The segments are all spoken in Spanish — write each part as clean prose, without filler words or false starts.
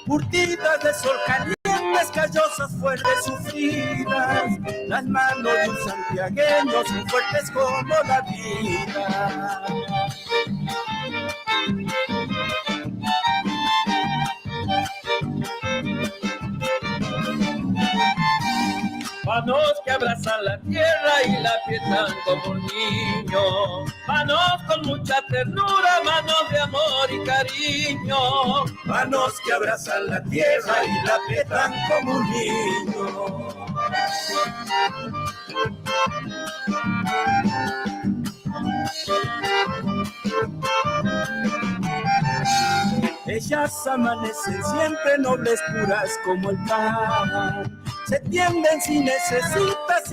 curtidas de sol calientes, callosas, fuertes, sufridas. Las manos de un santiagueño son fuertes como la vida. Manos que abrazan la tierra y la aprietan como un niño. Manos con mucha ternura, manos de amor y cariño. Manos que abrazan la tierra y la aprietan como un niño. Ellas amanecen siempre nobles, puras como el pan. Se tienden si necesitas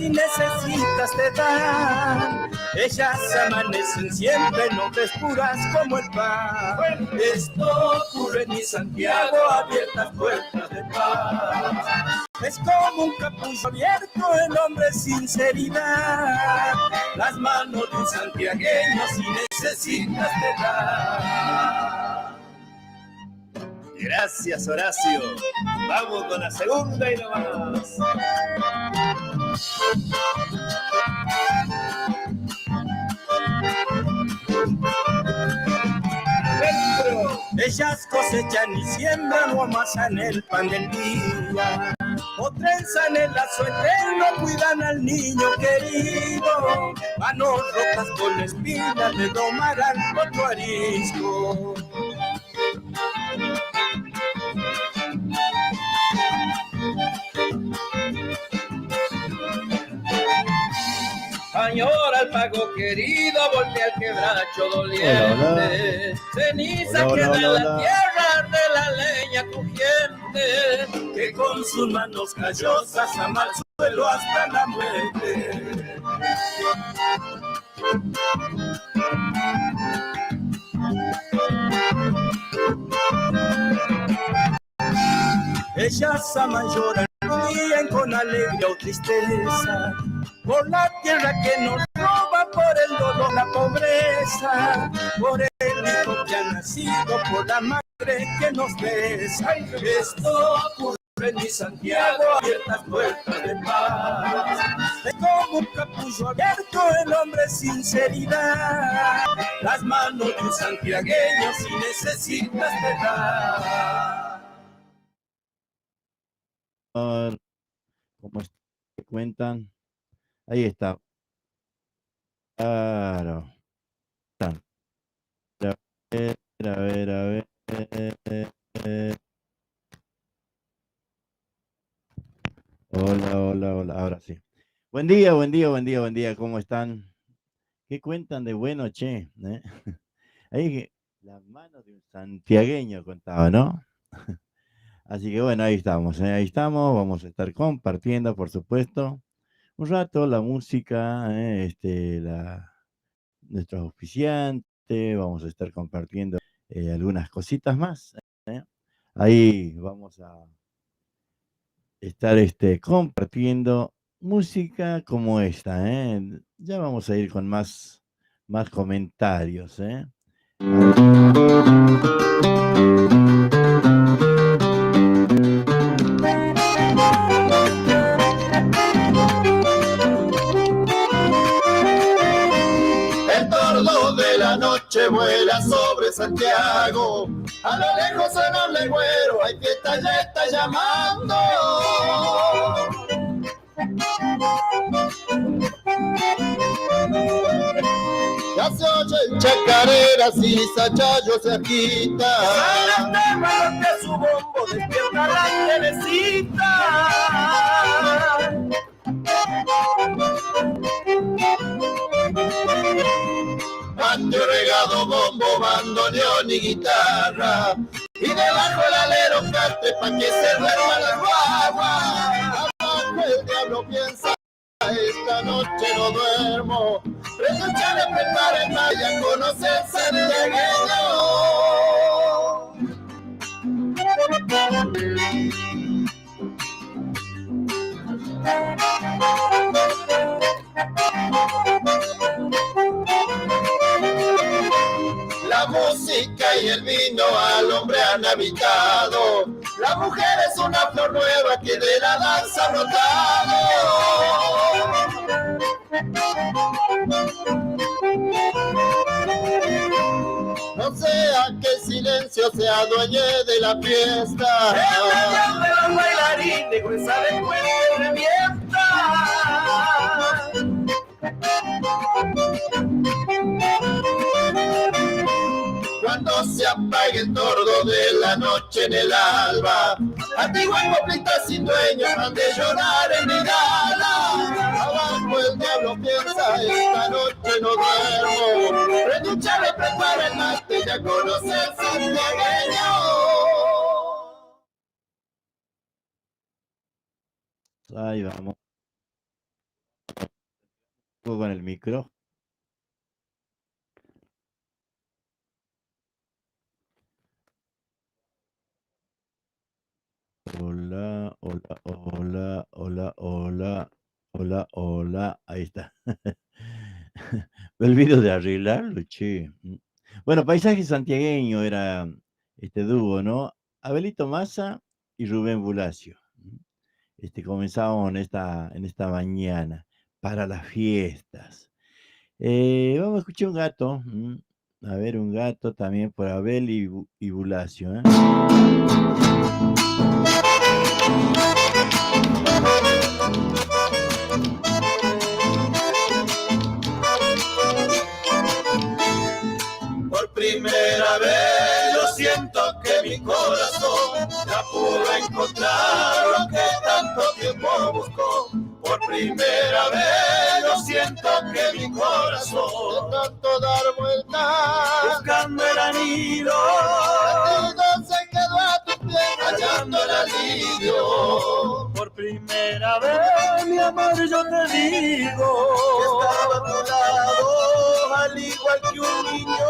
te dan. Ellas amanecen siempre nobles, puras como el pan. Esto ocurre en mi Santiago, abiertas puertas de paz. Es como un capullo abierto, el hombre sinceridad. Las manos de un santiagueño si necesitas te dan. Gracias, Horacio. Vamos con la segunda y no más. Ellas cosechan y siembran o amasan el pan del día, o trenzan el lazo eterno, cuidan al niño querido. Manos rotas con espinas le domarán otro arisco. Añora al pago querido, voltea al quebracho doliente. Ceniza queda en la tierra de la leña crujiente, que con sus manos callosas ama el suelo hasta la muerte. Ellas aman, lloran, ríen con alegría o tristeza, por la tierra que nos roba, por el dolor, la pobreza, por el hijo que ha nacido, por la madre que nos besa. Esto ocurre en mi Santiago, abiertas puertas de paz. Es como un capullo abierto, el hombre sinceridad. Las manos de un santiagueño si necesitas te da. Como te cuentan, ahí está. Claro. A ver. Hola. Ahora sí. Buen día. ¿Cómo están? ¿Qué cuentan de bueno, che? Ahí las manos de un santiagueño contaba, ¿no? Así que bueno, ahí estamos. Vamos a estar compartiendo, por supuesto, un rato la música, nuestros auspiciantes, vamos a estar compartiendo algunas cositas más. Ahí vamos a estar compartiendo música como esta. Ya vamos a ir con más comentarios. Noche vuela sobre Santiago, a lo lejos en un legüero hay fiesta, ya está llamando. Ya se oyen chacareras y sachayos se agita. Sale de manos de su bombo, despierta la Teresita. Patio regado, bombo, bandoneón y guitarra, y debajo el alero cante pa' que se duerma la guagua. Abajo el diablo piensa, esta noche no duermo, pregunchale, prepara el maya, conoce el santiagueño. La música y el vino al hombre han habitado, la mujer es una flor nueva que de la danza ha brotado. No sea que el silencio sea dueño de la fiesta. El de los bailarines, gruesa de cuello revienta. Cuando se apague el tordo de la noche en el alba, antigua coplita sin dueño, han de llorar en mi gala. Abajo el diablo piensa, esta noche no duermo. Reducha le prepara el mate, ya conoce el santiagueño. Ahí vamos. Con el micro. Hola, hola, hola, hola, hola, hola, hola. Ahí está. Me olvido de arreglarlo, che. Bueno, Paisaje Santiagueño era este dúo, ¿no? Abelito Massa y Rubén Bulacio. Comenzamos en esta mañana para las fiestas. Vamos a escuchar un gato. A ver, un gato también por Abel y Bulacio. ¿Eh? Por primera vez yo siento que mi corazón ya pudo encontrar lo que tanto tiempo buscó. Por primera vez yo siento que mi corazón de tanto dar vueltas buscando el anillo se quedó a tu pie hallando el alivio. Por primera vez mi amor yo te digo que estaba a tu lado al igual que un niño.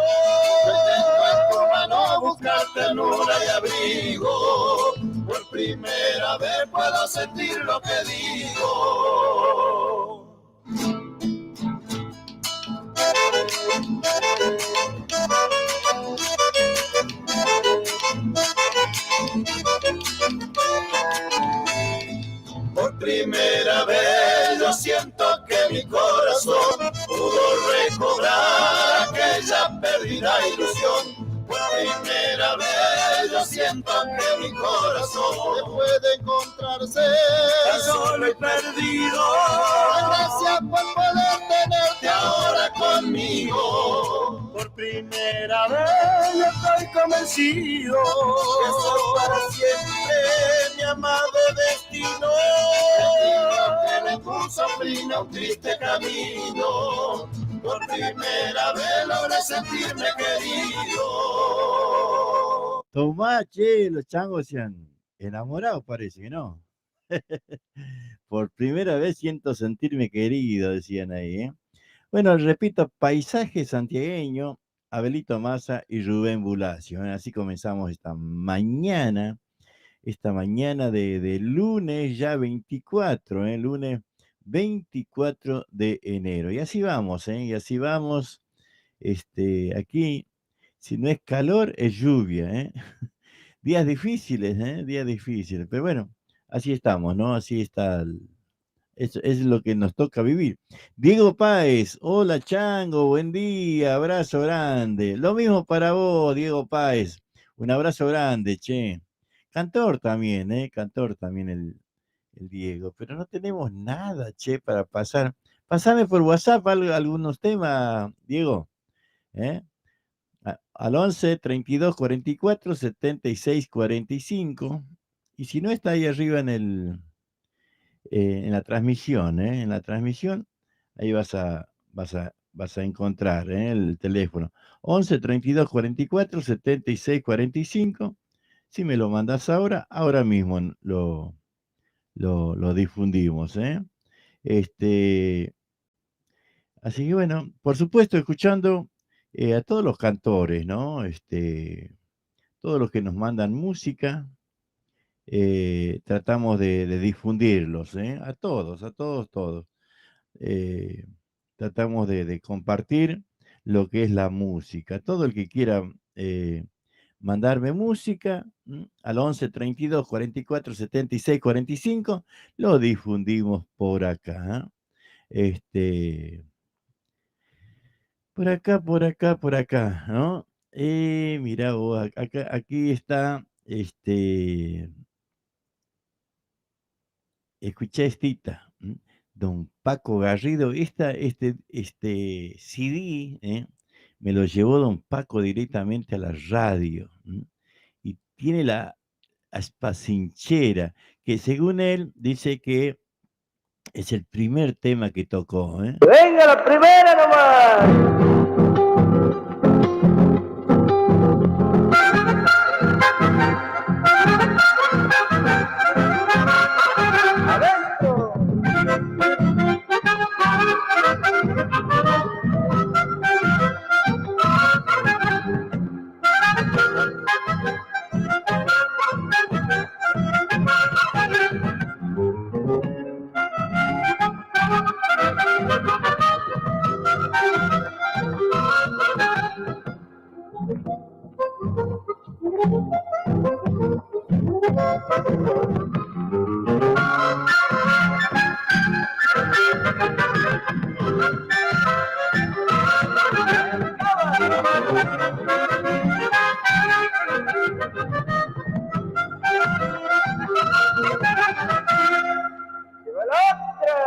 Pretendo en tu mano buscar ternura y abrigo. Por primera vez puedo sentir lo que digo. Por primera vez yo siento que mi corazón pudo recobrar aquella perdida ilusión. Por primera vez yo siento que mi corazón puede encontrarse tan solo y perdido. Gracias por poder tenerte ahora conmigo. Por primera vez yo estoy convencido que soy para siempre mi amado destino. Destino que me puso fin a un triste camino. Por primera vez logré sentirme querido. Tomá, che, los changos se han enamorado, parece que no. Por primera vez siento sentirme querido, decían ahí, ¿eh? Bueno, repito, Paisaje Santiagueño, Abelito Massa y Rubén Bulacio, ¿eh? Así comenzamos esta mañana de lunes ya 24, lunes 24 de enero. Y así vamos, y así vamos. Aquí, si no es calor, es lluvia, ¿eh? Días difíciles, días difíciles. Pero bueno, así estamos, ¿no? Así está. Es lo que nos toca vivir. Diego Páez, hola Chango, buen día, abrazo grande. Lo mismo para vos, Diego Páez. Un abrazo grande, che. Cantor también, Cantor también el Diego. Pero no tenemos nada, che, para pasar. Pasame por WhatsApp algunos temas, Diego. ¿Eh? Al 11 32 44 76 45. Y si no está ahí arriba en la transmisión, en la transmisión, ahí vas a encontrar el teléfono 11 32 44 76 45. Si me lo mandas ahora, ahora mismo lo difundimos. Así que bueno, por supuesto, escuchando a todos los cantores, ¿no? Todos los que nos mandan música, tratamos de difundirlos, a todos, todos. eh, Tratamos de compartir lo que es la música. Todo el que quiera mandarme música al 11 32 44 76 45, lo difundimos por acá. Por acá, ¿no? Mirá vos, aquí está, escuchá estita, Don Paco Garrido, este CD, me lo llevó Don Paco directamente a la radio, y tiene la Aspacinchera, que según él dice que es el primer tema que tocó, ¿eh? Venga la primera nomás. Adentro. Lleva la otra.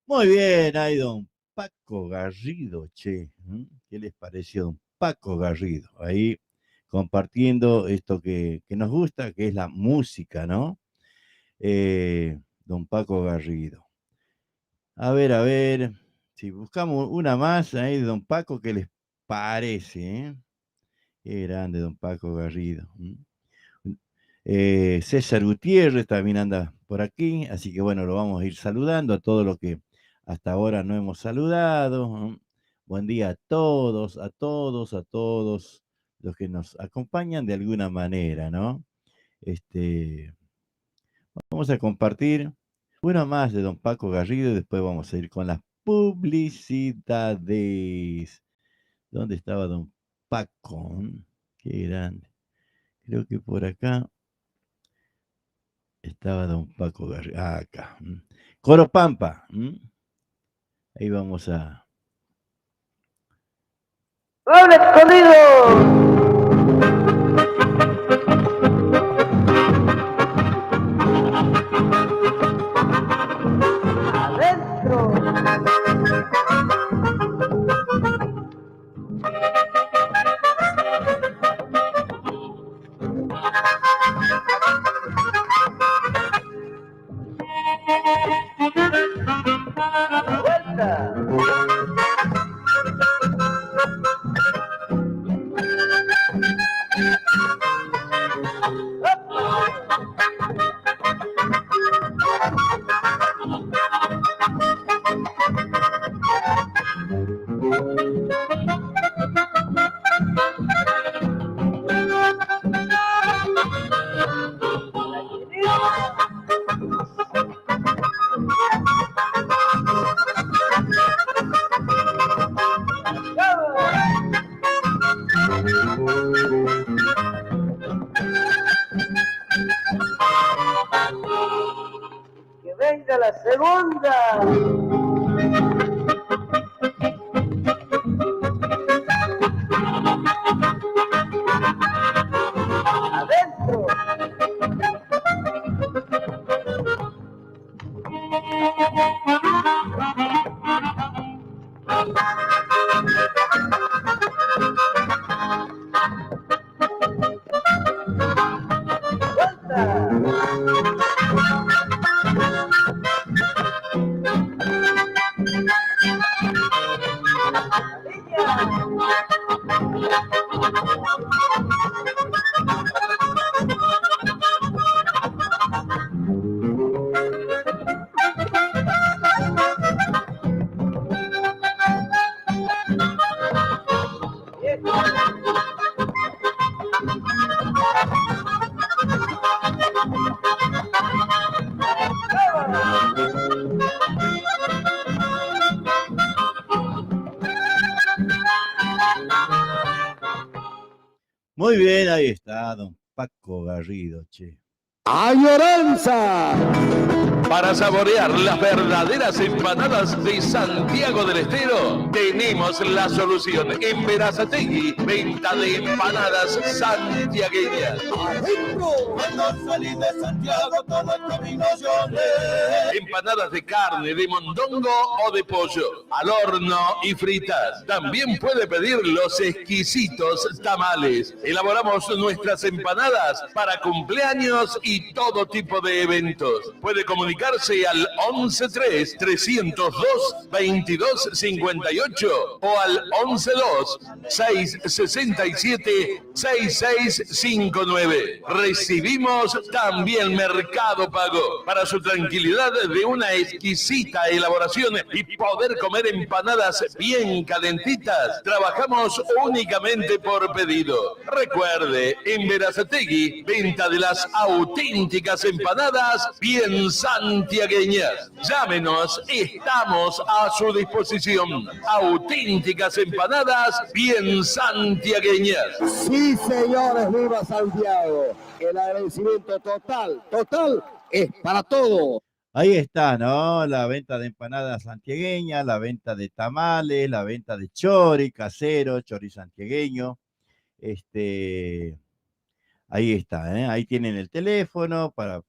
Muy bien, ahí Don Paco Garrido, che. ¿Qué les pareció Don Paco Garrido? Ahí compartiendo esto que nos gusta, que es la música, ¿no? Don Paco Garrido. A ver, si buscamos una más ahí de Don Paco, ¿qué les parece? Qué grande Don Paco Garrido. César Gutiérrez también anda por aquí, así que bueno, lo vamos a ir saludando a todos los que hasta ahora no hemos saludado. Buen día a todos los que nos acompañan de alguna manera, ¿no? Vamos a compartir una más de Don Paco Garrido y después vamos a ir con las publicidades. ¿Dónde estaba Don Paco? Qué grande. Creo que por acá estaba Don Paco Garrido. Acá. Coro Pampa. Ahí vamos a... ¡Doble escondido! Que venga la segunda. Muy bien, ahí está, don Paco Garrido, che. ¡Añoranza! Para saborear las verdaderas empanadas de Santiago del Estero, tenemos la solución. En Berazategui, venta de empanadas santiagueñas. Cuando salí de Santiago, todo el camino lloré. Empanadas de carne, de mondongo o de pollo, al horno y fritas. También puede pedir los exquisitos tamales. Elaboramos nuestras empanadas para cumpleaños y todo tipo de eventos. Puede comunicarse al 113-302-2258 o al 112-667-6659. Recibimos también Mercado Pago. Para su tranquilidad de una exquisita elaboración y poder comer empanadas bien calentitas, trabajamos únicamente por pedido. Recuerde, en Berazategui, venta de las auténticas empanadas bien santiagueñas. Llámenos, estamos a su disposición. Auténticas empanadas bien santiagueñas. Sí, señores, viva Santiago. El agradecimiento total es para todos. Ahí está, ¿no? La venta de empanadas santiagueñas, la venta de tamales, la venta de chori casero, chori santiagueño. Ahí está, ¿eh? Ahí tienen el teléfono para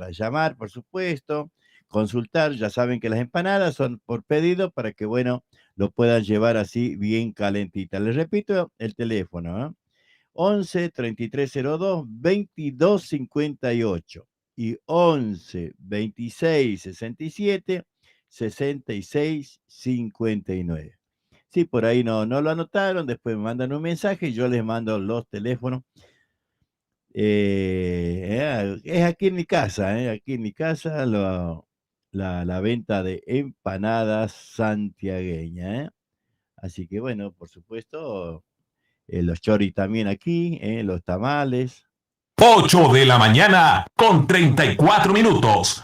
llamar, por supuesto, consultar. Ya saben que las empanadas son por pedido para que, bueno, lo puedan llevar así bien calentita. Les repito el teléfono, ¿eh? 11 3302 2258 y 11 26 67 66 59. Si por ahí no lo anotaron, después me mandan un mensaje y yo les mando los teléfonos. Es aquí en mi casa, aquí en mi casa la venta de empanadas santiagueñas. Así que bueno, por supuesto, los choris también aquí, los tamales. 8 de la mañana con 34 minutos.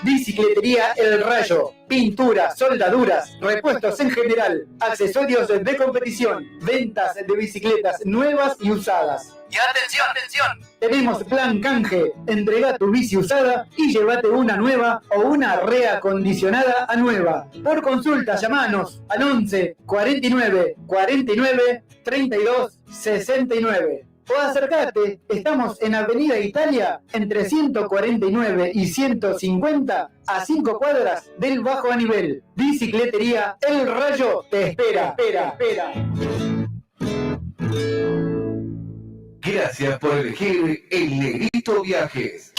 Bicicletería El Rayo, pinturas, soldaduras, repuestos en general, accesorios de competición, ventas de bicicletas nuevas y usadas. Y atención, tenemos plan canje, entrega tu bici usada y llévate una nueva o una reacondicionada a nueva. Por consulta, llamanos al 11 49 49 32 69. O acercate, estamos en Avenida Italia, entre 149 y 150, a 5 cuadras del Bajo a Nivel. Bicicletería El Rayo te espera. Gracias por elegir El Negrito Viajes.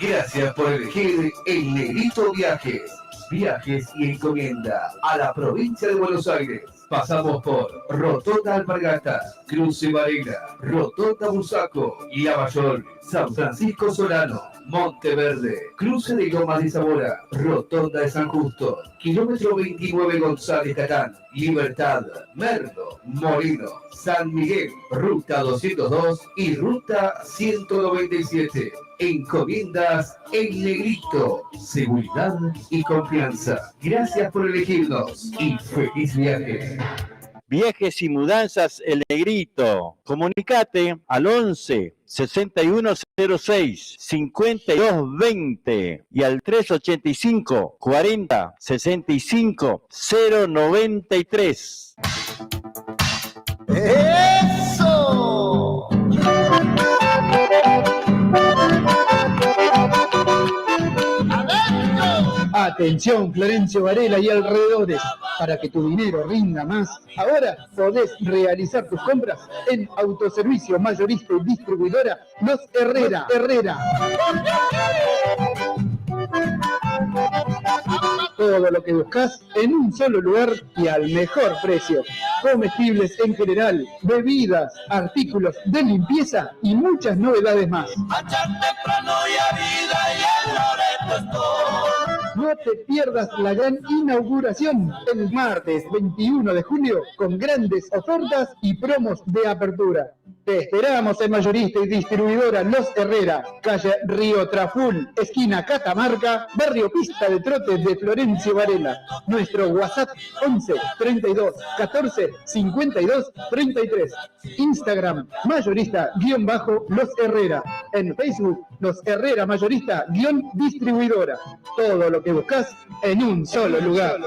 Gracias por elegir El Negrito Viajes. Viajes y encomienda a la provincia de Buenos Aires. Pasamos por Rotonda Alpargatas, Cruce Varela, Rotonda Busaco, Lavallol, San Francisco Solano, Monteverde, Cruce de Lomas de Zamora, Rotonda de San Justo, kilómetro 29 González Catán, Libertad, Merlo, Molino, San Miguel, Ruta 202 y Ruta 197. Encomiendas El Negrito, seguridad y confianza. Gracias por elegirnos y feliz viaje. Viajes y mudanzas El Negrito. Comunicate al 11 6106 5220 y al 385 40 65 093. ¡Eso! Atención, Florencio Varela y alrededores, para que tu dinero rinda más. Ahora podés realizar tus compras en Autoservicio Mayorista y Distribuidora Los Herrera. Todo lo que buscas en un solo lugar y al mejor precio. Comestibles en general, bebidas, artículos de limpieza y muchas novedades más. No te pierdas la gran inauguración el martes 21 de julio con grandes ofertas y promos de apertura. Te esperamos en Mayorista y Distribuidora Los Herrera, calle Río Traful, esquina Catamarca, barrio Pista de Trote de Florencio Varela. Nuestro WhatsApp 11 32 14 52 33. Instagram Mayorista-Los Herrera. En Facebook Los Herrera Mayorista-Distribuidora. Todo lo que buscas en un solo lugar.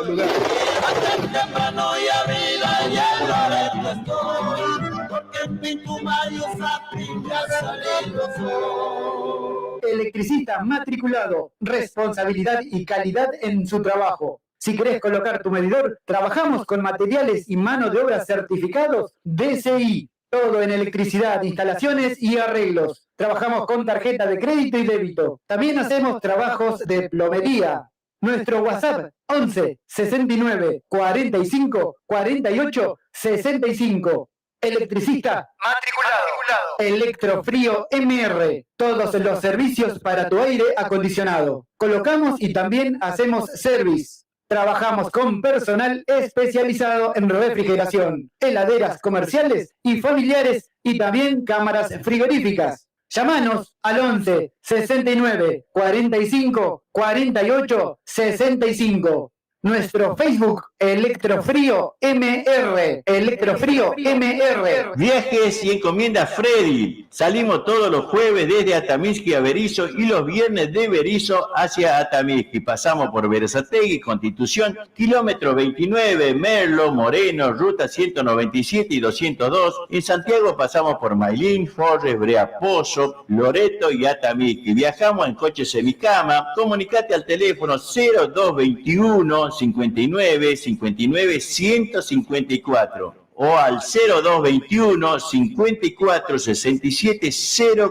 Electricista matriculado, responsabilidad y calidad en su trabajo. Si querés colocar tu medidor, trabajamos con materiales y mano de obra certificados DCI. Todo en electricidad, instalaciones y arreglos. Trabajamos con tarjeta de crédito y débito. También hacemos trabajos de plomería. Nuestro WhatsApp 11 69 45 48 65. Electricista matriculado. Electrofrío MR. Todos los servicios para tu aire acondicionado. Colocamos y también hacemos service. Trabajamos con personal especializado en refrigeración, heladeras comerciales y familiares y también cámaras frigoríficas. Llámanos al 11 69 45 48 65. Nuestro Facebook, Electrofrío MR. Electrofrío MR. Viajes y encomienda Freddy. Salimos todos los jueves desde Atamisqui a Berisso y los viernes de Berisso hacia Atamisqui. Pasamos por Berazategui, Constitución, kilómetro 29, Merlo, Moreno, ruta 197 y 202. En Santiago pasamos por Mailín, Forres, Breaposo, Loreto y Atamisqui. Viajamos en coche semicama. Comunicate al teléfono 0221 59 59 154 o al 0221 54 67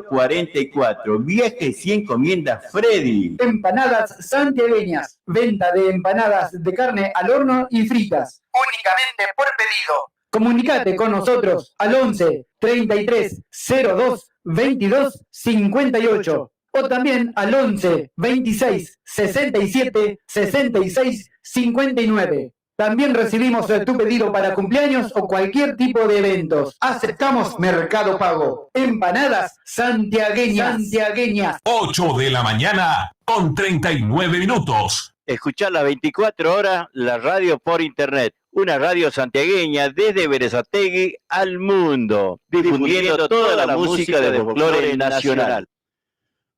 044. Viajes y encomienda Freddy. Empanadas santiagueñas. Venta de empanadas de carne al horno y fritas. Únicamente por pedido. Comunicate con nosotros al 11 33 02 22 58. O también al 11 26 67 66 59. También recibimos tu pedido para cumpleaños o cualquier tipo de eventos. Aceptamos Mercado Pago. Empanadas santiagueñas. 8 de la mañana con 39 minutos. Escuchar las 24 horas la radio por internet. Una radio santiagueña desde Berazategui al mundo, difundiendo toda la música de folclore nacional.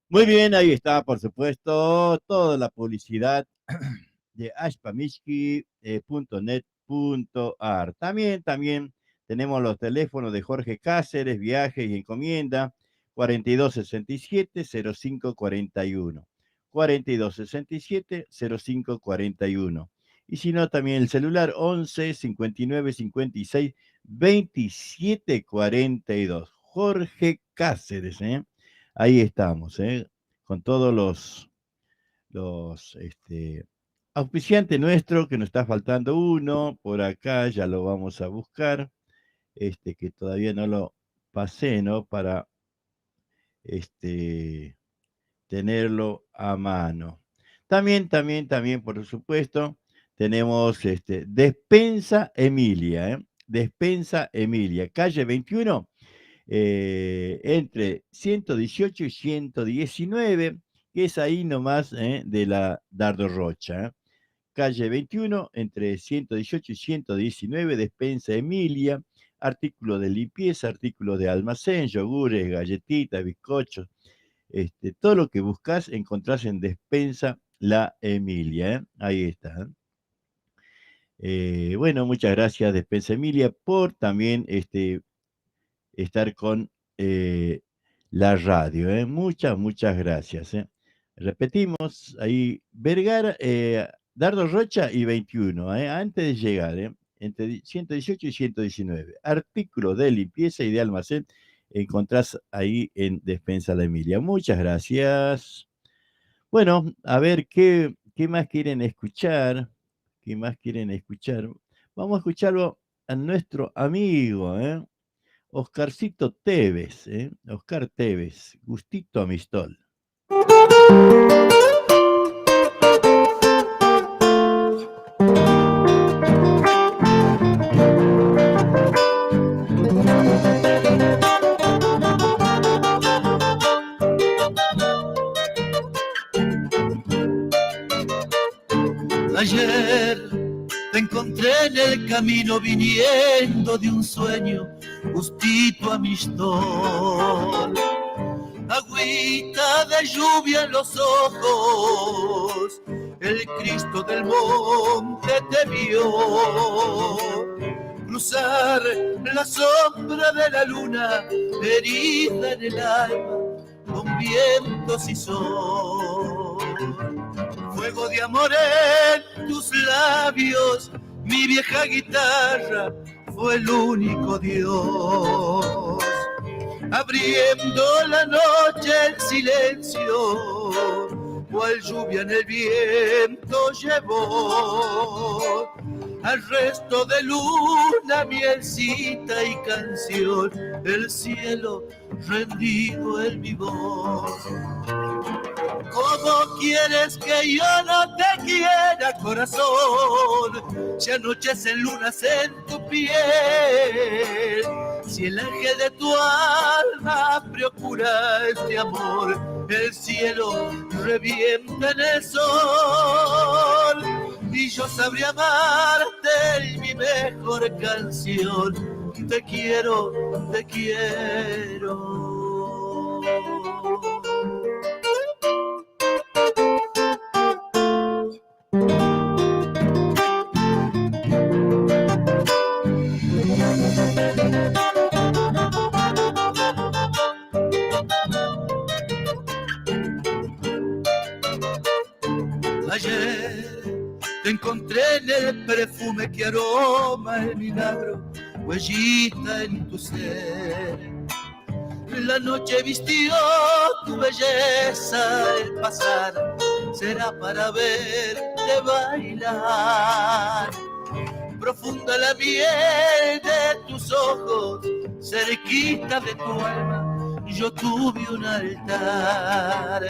Muy bien, ahí está, por supuesto, toda la publicidad de ashpamishki.net.ar. También tenemos los teléfonos de Jorge Cáceres, Viajes y Encomienda, 4267-0541. 4267-0541. Y si no, también el celular 11 59 56 27 42. Jorge Cáceres, ahí estamos, con todos los auspiciantes nuestros, que nos está faltando uno, por acá ya lo vamos a buscar, que todavía no lo pasé, ¿no? Para tenerlo a mano. También, por supuesto, tenemos Despensa Emilia, Despensa Emilia, calle 21, entre 118 y 119, que es ahí nomás de la Dardo Rocha. Calle 21, entre 118 y 119, Despensa Emilia, artículos de limpieza, artículos de almacén, yogures, galletitas, bizcochos, todo lo que buscas encontrás en Despensa La Emilia, ahí está. Bueno, muchas gracias Despensa Emilia por también estar con la radio, muchas gracias. Repetimos, ahí Vergara, Dardo Rocha y 21, antes de llegar, entre 118 y 119. Artículos de limpieza y de almacén encontrás ahí en Despensa La Emilia. Muchas gracias. Bueno, a ver, ¿qué más quieren escuchar? Vamos a escucharlo a nuestro amigo, Oscarcito Tevez, Oscar Tevez, Gustito Amistol. Ayer te encontré en el camino viniendo de un sueño justito a mi stol. Agüita de lluvia en los ojos, el Cristo del monte te vio. Cruzar la sombra de la luna, herida en el alma, con vientos y sol. Fuego de amor en tus labios, mi vieja guitarra fue el único Dios. Abriendo la noche el silencio, cual lluvia en el viento llevó. Al resto de luna, mielcita y canción, el cielo rendido en mi voz. ¿Cómo quieres que yo no te quiera, corazón? Si anochecen lunas en tu piel, si el ángel de tu alma procura este amor, el cielo revienta en el sol. Y yo sabría amarte en mi mejor canción. Te quiero, te quiero. Ayer te encontré en el perfume que aroma el milagro, huellita en tu ser. La noche vistió tu belleza, el pasar será para verte bailar. Profunda la miel de tus ojos, cerquita de tu alma, yo tuve un altar.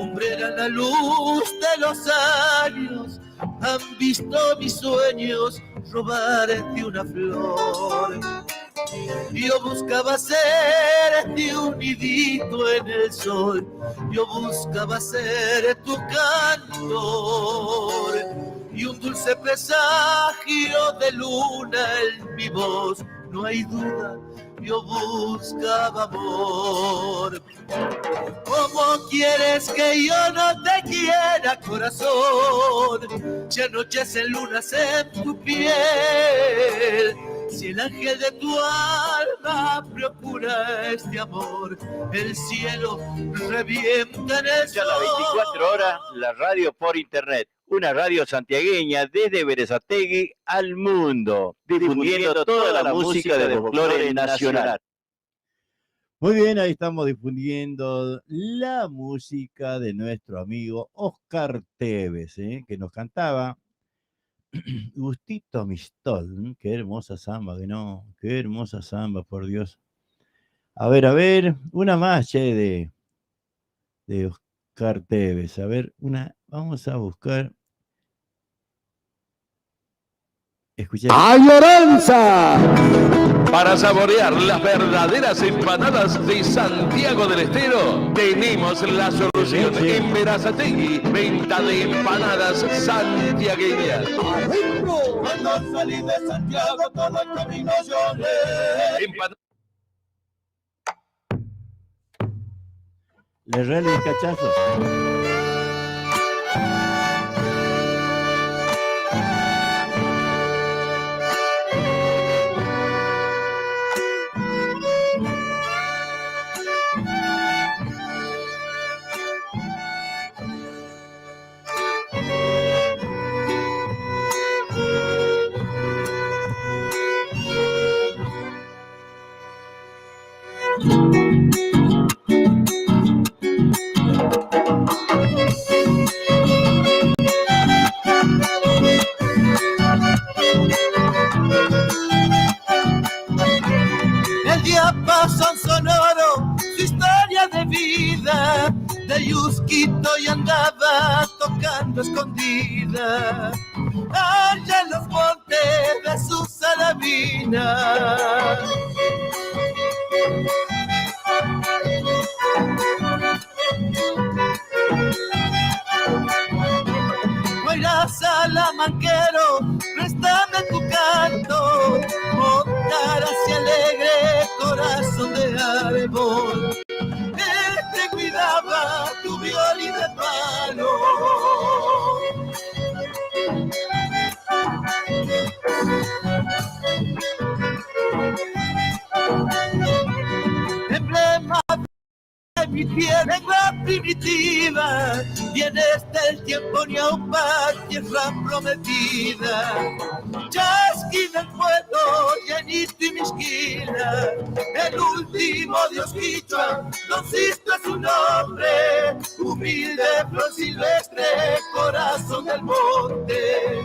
Umbrera la luz de los años, han visto mis sueños robarte una flor. Yo buscaba serte un nidito en el sol, yo buscaba ser tu cantor y un dulce presagio de luna en mi voz. No hay duda, yo buscaba amor. ¿Cómo quieres que yo no te quiera, corazón? Si anochecen lunas en tu piel, si el ángel de tu alma procura este amor, el cielo revienta en el sol. Ya las 24 horas, la radio por internet. Una radio santiagueña desde Berazategui al mundo, difundiendo toda la música del folclore nacional. Muy bien, ahí estamos difundiendo la música de nuestro amigo Oscar Tevez, que nos cantaba Gustito a mi stol. Qué hermosa samba, que no, qué hermosa samba, por Dios. A ver, una más, de Oscar Tevez. A ver, vamos a buscar. ¡Añoranza! Para saborear las verdaderas empanadas de Santiago del Estero, tenemos la solución en Berazategui. Venta de empanadas santiagueñas. Cuando salí de Santiago, todo el camino lloré. Le regalo el cachazo. El diapasón sonoro, su historia de vida, de Yusquito y andaba tocando escondida, allá en los montes de su Salamina. Guairaza trébol. Él te cuidaba tu violín de palo. Emblema de mi tierra primitiva, vienes del tiempo Ñaupac, tierra prometida. Chasquina el pueblo, llenito y misquila, el último dios quichua, Don Sisto es su nombre, humilde flor silvestre, corazón del monte,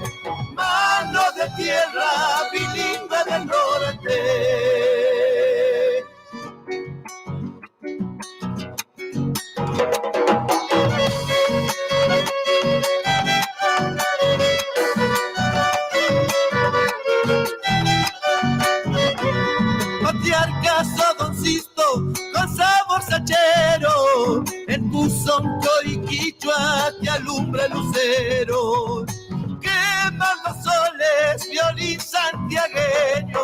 mano de tierra, bilingüe del norte. Patriarcazo Don Sisto, con sabor sachero, en tu sonco y quichua te alumbra el lucero. Queman los soles, violín santiagueño.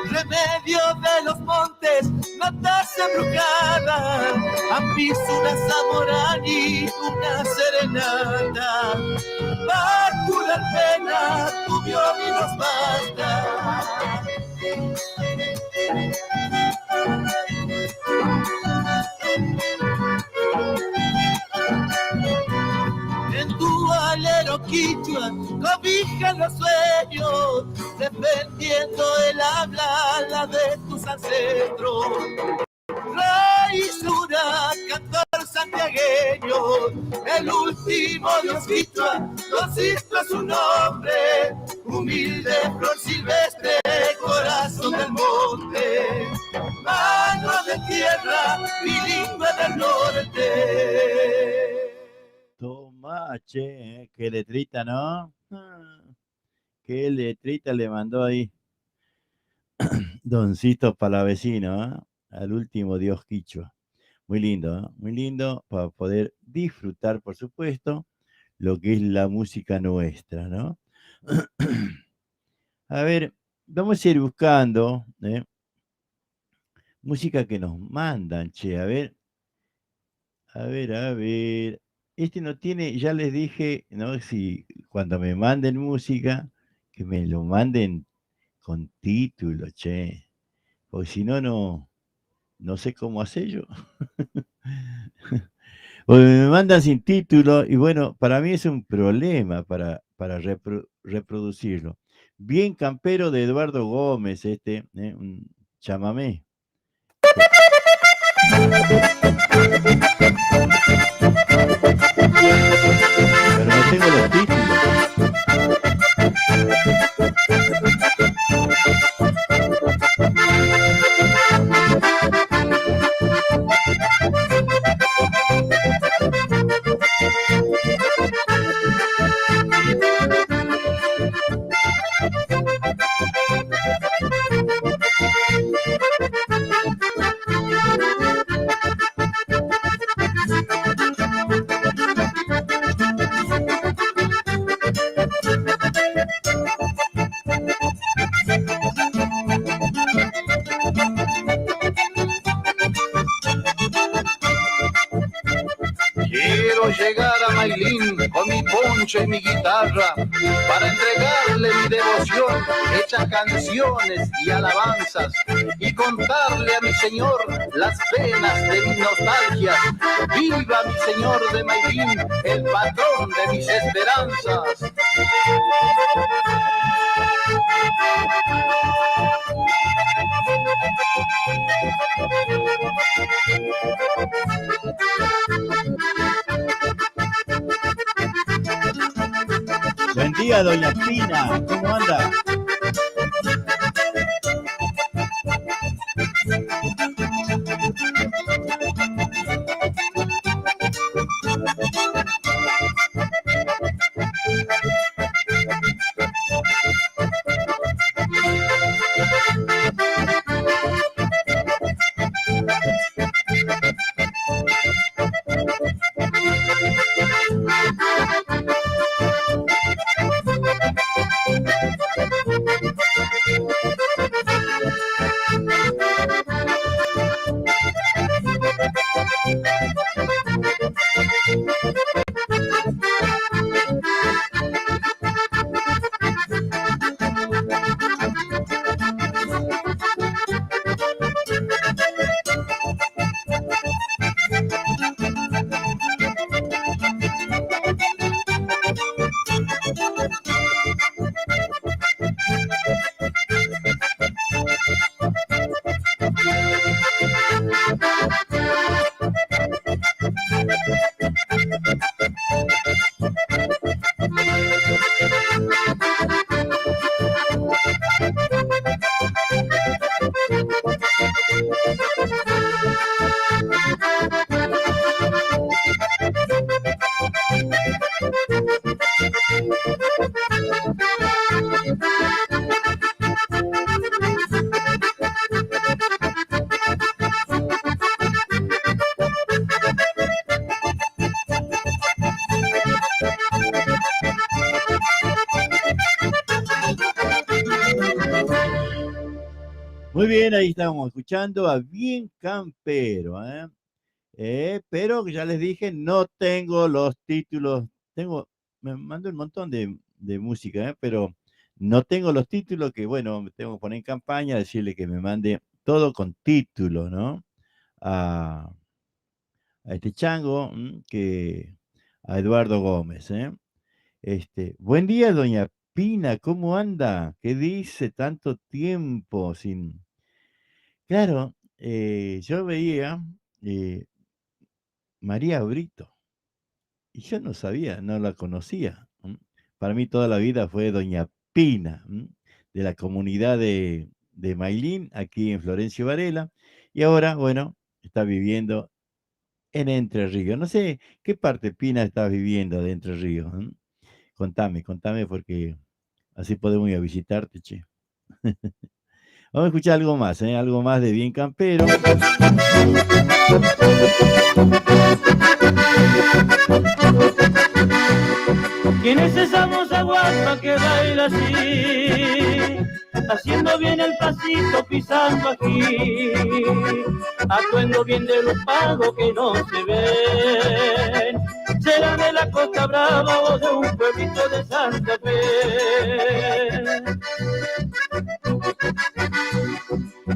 Remedio de los montes, matas embrujada, Ampizuna Zamorani, una serenata, va a curar pena, tu violín nos basta. En tu alero quichua cobija los sueños, defendiendo el habla, la de tus ancestros. Raíz dura, cantor santiagueño, el último dios quichua, Don Sisto es su nombre, humilde flor silvestre, corazón del monte, mano de tierra, bilingüe del norte. Toma, che, qué letrita, ¿no? Qué letrita le mandó ahí Don Sisto para la vecina, ¿eh? Al último dios quichua. Muy lindo, ¿eh? Muy lindo para poder disfrutar, por supuesto, lo que es la música nuestra, ¿no? A ver, vamos a ir buscando música que nos mandan, che, a ver. Este no tiene, ya les dije, ¿no? Si cuando me manden música, que me lo manden con título, che. Porque si no, no sé cómo hacer yo. O me mandan sin título y bueno, para mí es un problema para reproducirlo. Bien campero de Eduardo Gómez, un chamamé. Pero no tengo los títulos. Quiero llegar a Mailín con mi poncho y mi guitarra para entregarle mi devoción, hecha canciones y alabanzas, y contarle a mi Señor las penas de mis nostalgias. ¡Viva mi Señor de Mailín, el patrón de mis esperanzas! Buen día, doña Pina, ¿cómo anda? Muy bien, ahí estamos escuchando a Bien Campero, pero ya les dije, no tengo los títulos, me mando un montón de música, pero no tengo los títulos que, bueno, me tengo que poner en campaña, decirle que me mande todo con título, ¿no? A este chango, a Eduardo Gómez, buen día, doña Pina, ¿cómo anda? ¿Qué dice? Tanto tiempo sin... Claro, yo veía María Brito y yo no sabía, no la conocía. Para mí toda la vida fue doña Pina, de la comunidad de Mailín, aquí en Florencio Varela, y ahora, bueno, está viviendo en Entre Ríos. No sé qué parte Pina está viviendo de Entre Ríos. Contame porque así podemos ir a visitarte, che. Vamos a escuchar algo más de Bien Campero. ¿Quién es esa moza guapa que baila así? Haciendo bien el pasito, pisando aquí, atuendo bien de los pagos que no se ven. ¿Será de la Costa Brava o de un pueblito de Santa Fe?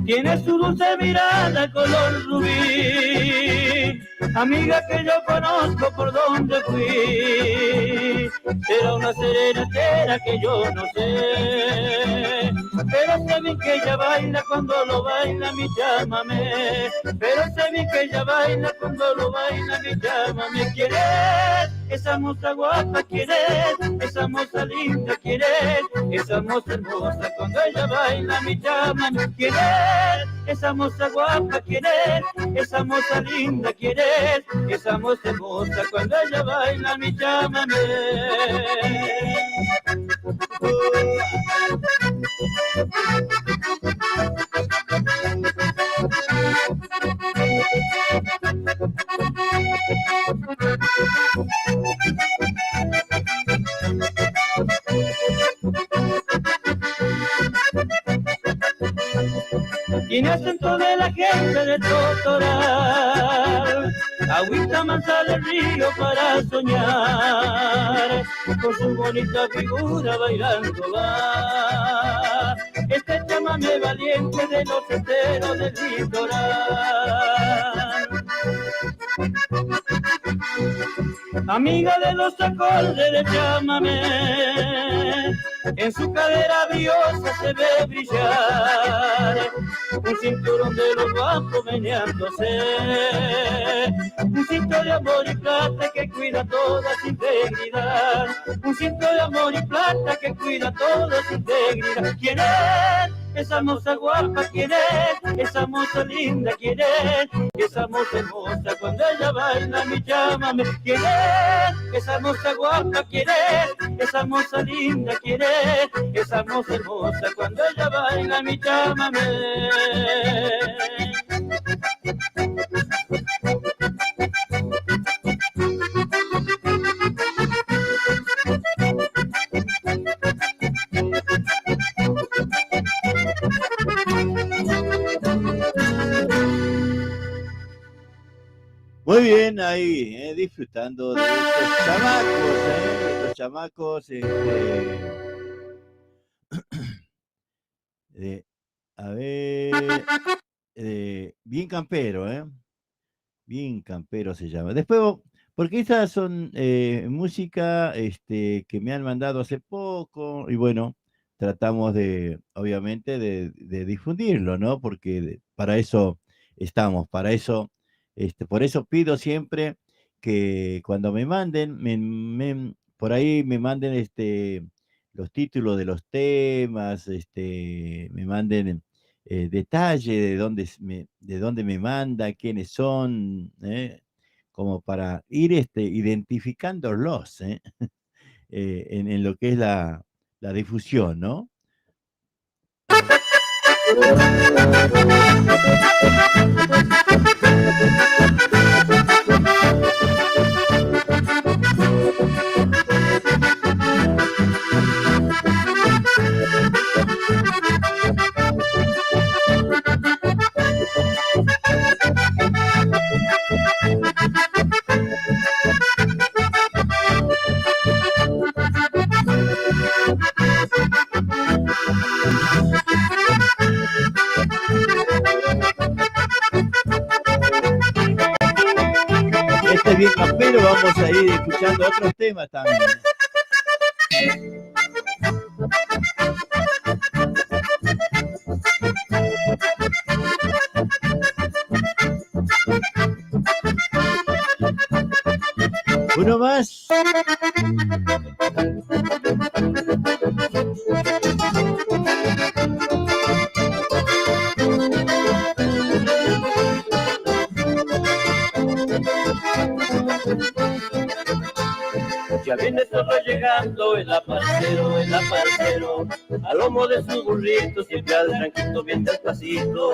Tiene su dulce mirada color rubí, amiga que yo conozco por donde fui. Era una serenatera que yo no sé, pero sé bien que ella baila cuando lo baila mi llámame. Pero sé bien que ella baila cuando lo baila mi llámame. ¿Quieres esa moza guapa? ¿Quieres esa moza linda? ¿Quieres esa moza hermosa cuando ella baila mi llámame? ¿Quieres esa moza guapa? ¿Quieres esa moza linda? ¿Quieres esa moza hermosa cuando ella baila mi llámame? Tiene acento de la gente de Totoral, agüita mansa del río para soñar, con su bonita figura bailando va. Este chamame valiente de los esteros del litoral. Amiga de los acordes de llámame, en su cadera briosa se ve brillar un cinturón de los guapos meneándose, un cinto de amor y plata que cuida toda su integridad, un cinto de amor y plata que cuida toda su integridad. ¿Quién es esa moza guapa? ¿Quién es esa moza linda? ¿Quién es esa moza hermosa cuando ella baila mi llámame? ¿Quién es esa moza guapa? ¿Quién es esa moza linda? ¿Quién es esa moza hermosa cuando ella baila mi llámame? Muy bien, ahí, disfrutando de estos chamacos, a ver, Bien Campero, Bien Campero se llama. Después, porque estas son música que me han mandado hace poco, y bueno, tratamos obviamente, de difundirlo, ¿no? Porque para eso estamos, para eso... por eso pido siempre que cuando me manden, por ahí me manden los títulos de los temas, me manden detalle de dónde me manda, quiénes son, como para ir identificándolos en lo que es la difusión, ¿no? escuchando otros temas también. Uno más. Ya viene solo llegando el aparcero, al lomo de su burrito, siempre al tranquilo, bien despacito,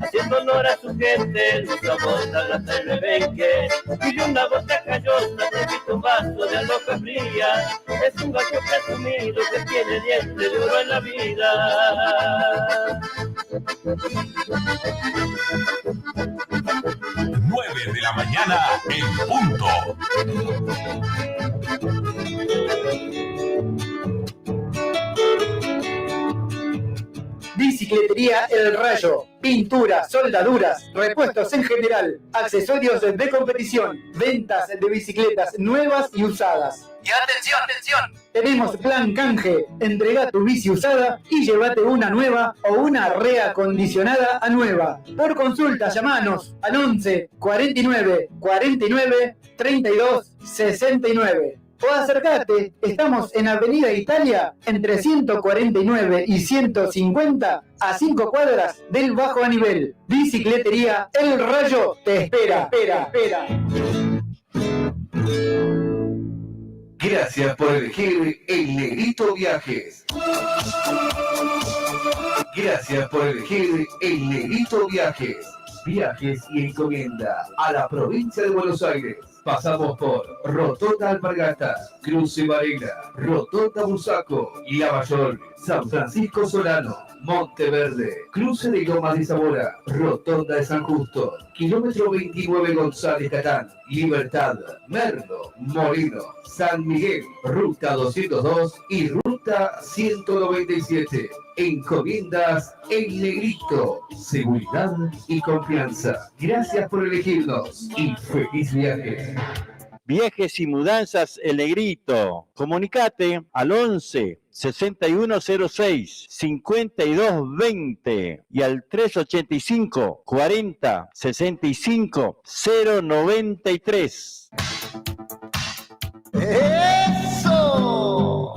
haciendo honor a su gente, nuestra bota la rebenque, y una bota callosa, te invito un vaso de aloca fría, es un gallo presumido que tiene dientes de oro en la vida. 9 de la mañana en punto. Bicicletería El Rayo, pinturas, soldaduras, repuestos en general, accesorios de competición, ventas de bicicletas nuevas y usadas. Y atención, tenemos plan canje, entrega tu bici usada y llévate una nueva o una reacondicionada a nueva. Por consulta, llamanos al 11 49 49 32 69. O acércate, estamos en Avenida Italia, entre 149 y 150, a 5 cuadras del Bajo a Nivel. Bicicletería El Rayo te espera. Gracias por elegir El Negrito Viajes. Gracias por elegir El Negrito Viajes. Viajes y encomienda a la provincia de Buenos Aires. Pasamos por Rotonda Alpargatas, Cruce Varela, Rotonda Bursaco, Lavallol, San Francisco Solano, Monteverde, Cruce de Lomas de Zamora, Rotonda de San Justo, kilómetro 29 González Catán, Libertad, Merlo, Molino, San Miguel, Ruta 202 y Ruta 197. Encomiendas El Negrito, seguridad y confianza. Gracias por elegirnos y feliz viaje. Viajes y mudanzas El Negrito. Comunicate al 11 6106 5220 y al 385 40 65 093. ¡Eso!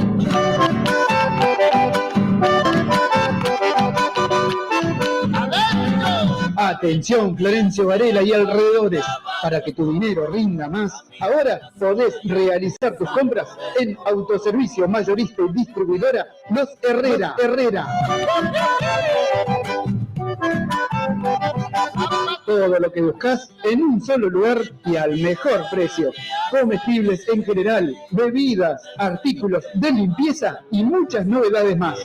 Atención Florencio Varela y alrededores, para que tu dinero rinda más, ahora podés realizar tus compras en Autoservicio Mayorista y Distribuidora Los Herrera. Todo lo que buscas en un solo lugar y al mejor precio. Comestibles en general, bebidas, artículos de limpieza y muchas novedades más.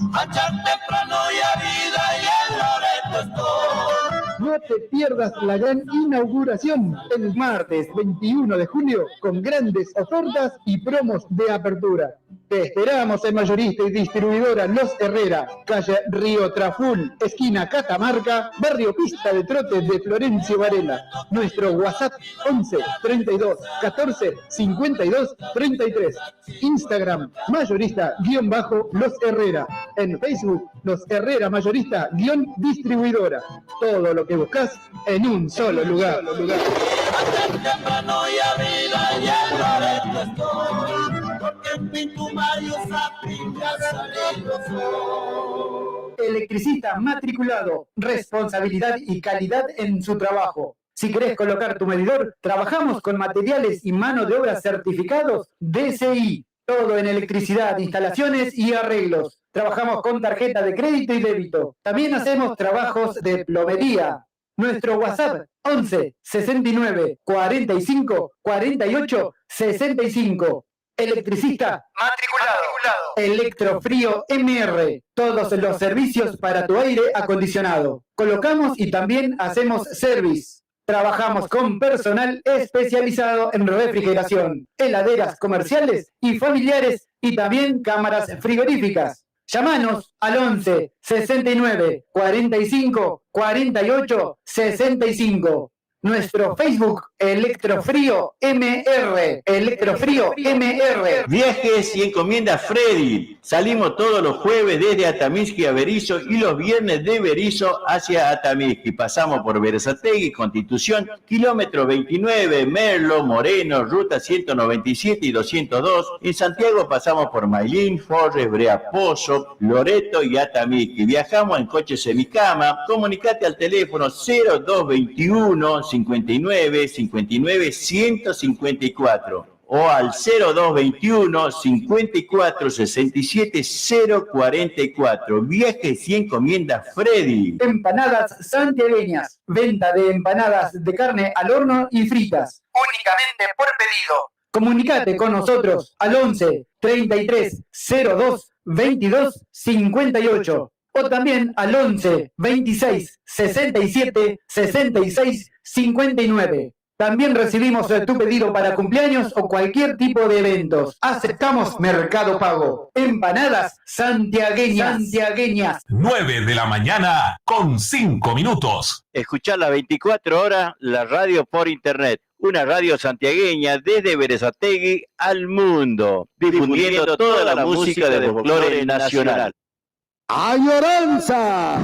No te pierdas la gran inauguración el martes 21 de julio con grandes ofertas y promos de apertura. Te esperamos en Mayorista y Distribuidora Los Herrera, calle Río Traful, esquina Catamarca, barrio Pista de Trote de Florencio Varela. Nuestro WhatsApp 11 32 14 52 33. Instagram Mayorista-Los Herrera. En Facebook Los Herrera Mayorista-Distribuidora. Todo lo que buscas en un solo lugar. Electricista matriculado, responsabilidad y calidad en su trabajo. Si querés colocar tu medidor, trabajamos con materiales y mano de obra certificados DCI. Todo en electricidad, instalaciones y arreglos. Trabajamos con tarjeta de crédito y débito. También hacemos trabajos de plomería. Nuestro WhatsApp 11 69 45 48 65. Electricista matriculado. Electrofrío MR. Todos los servicios para tu aire acondicionado. Colocamos y también hacemos service. Trabajamos con personal especializado en refrigeración, heladeras comerciales y familiares y también cámaras frigoríficas. Llámanos al 11 69 45 48 65. Nuestro Facebook Electrofrío MR. Electrofrío MR. Viajes y encomiendas Freddy. Salimos todos los jueves desde Atamisqui a Berisso y los viernes de Berisso hacia Atamisqui. Pasamos por Berazategui, Constitución, kilómetro 29, Merlo, Moreno, ruta 197 y 202. En Santiago pasamos por Mailín, Forres, Breaposo, Loreto y Atamisqui. Viajamos en coche semicama. Comunicate al teléfono 0221 59 59 154 o al 0221 54 67 044. Viajes y encomiendas Freddy. Empanadas santiagueñas. Venta de empanadas de carne al horno y fritas. Únicamente por pedido. Comunicate con nosotros al 11 33 02 22 58 o también al 11 26 67 66 59. También recibimos tu pedido para cumpleaños o cualquier tipo de eventos. Aceptamos Mercado Pago. Empanadas santiagueñas. 9 de la mañana con 5 minutos. Escuchar las 24 horas la radio por internet. Una radio santiagueña desde Berazategui al mundo, difundiendo toda la música de folclore nacional. ¡Añoranza!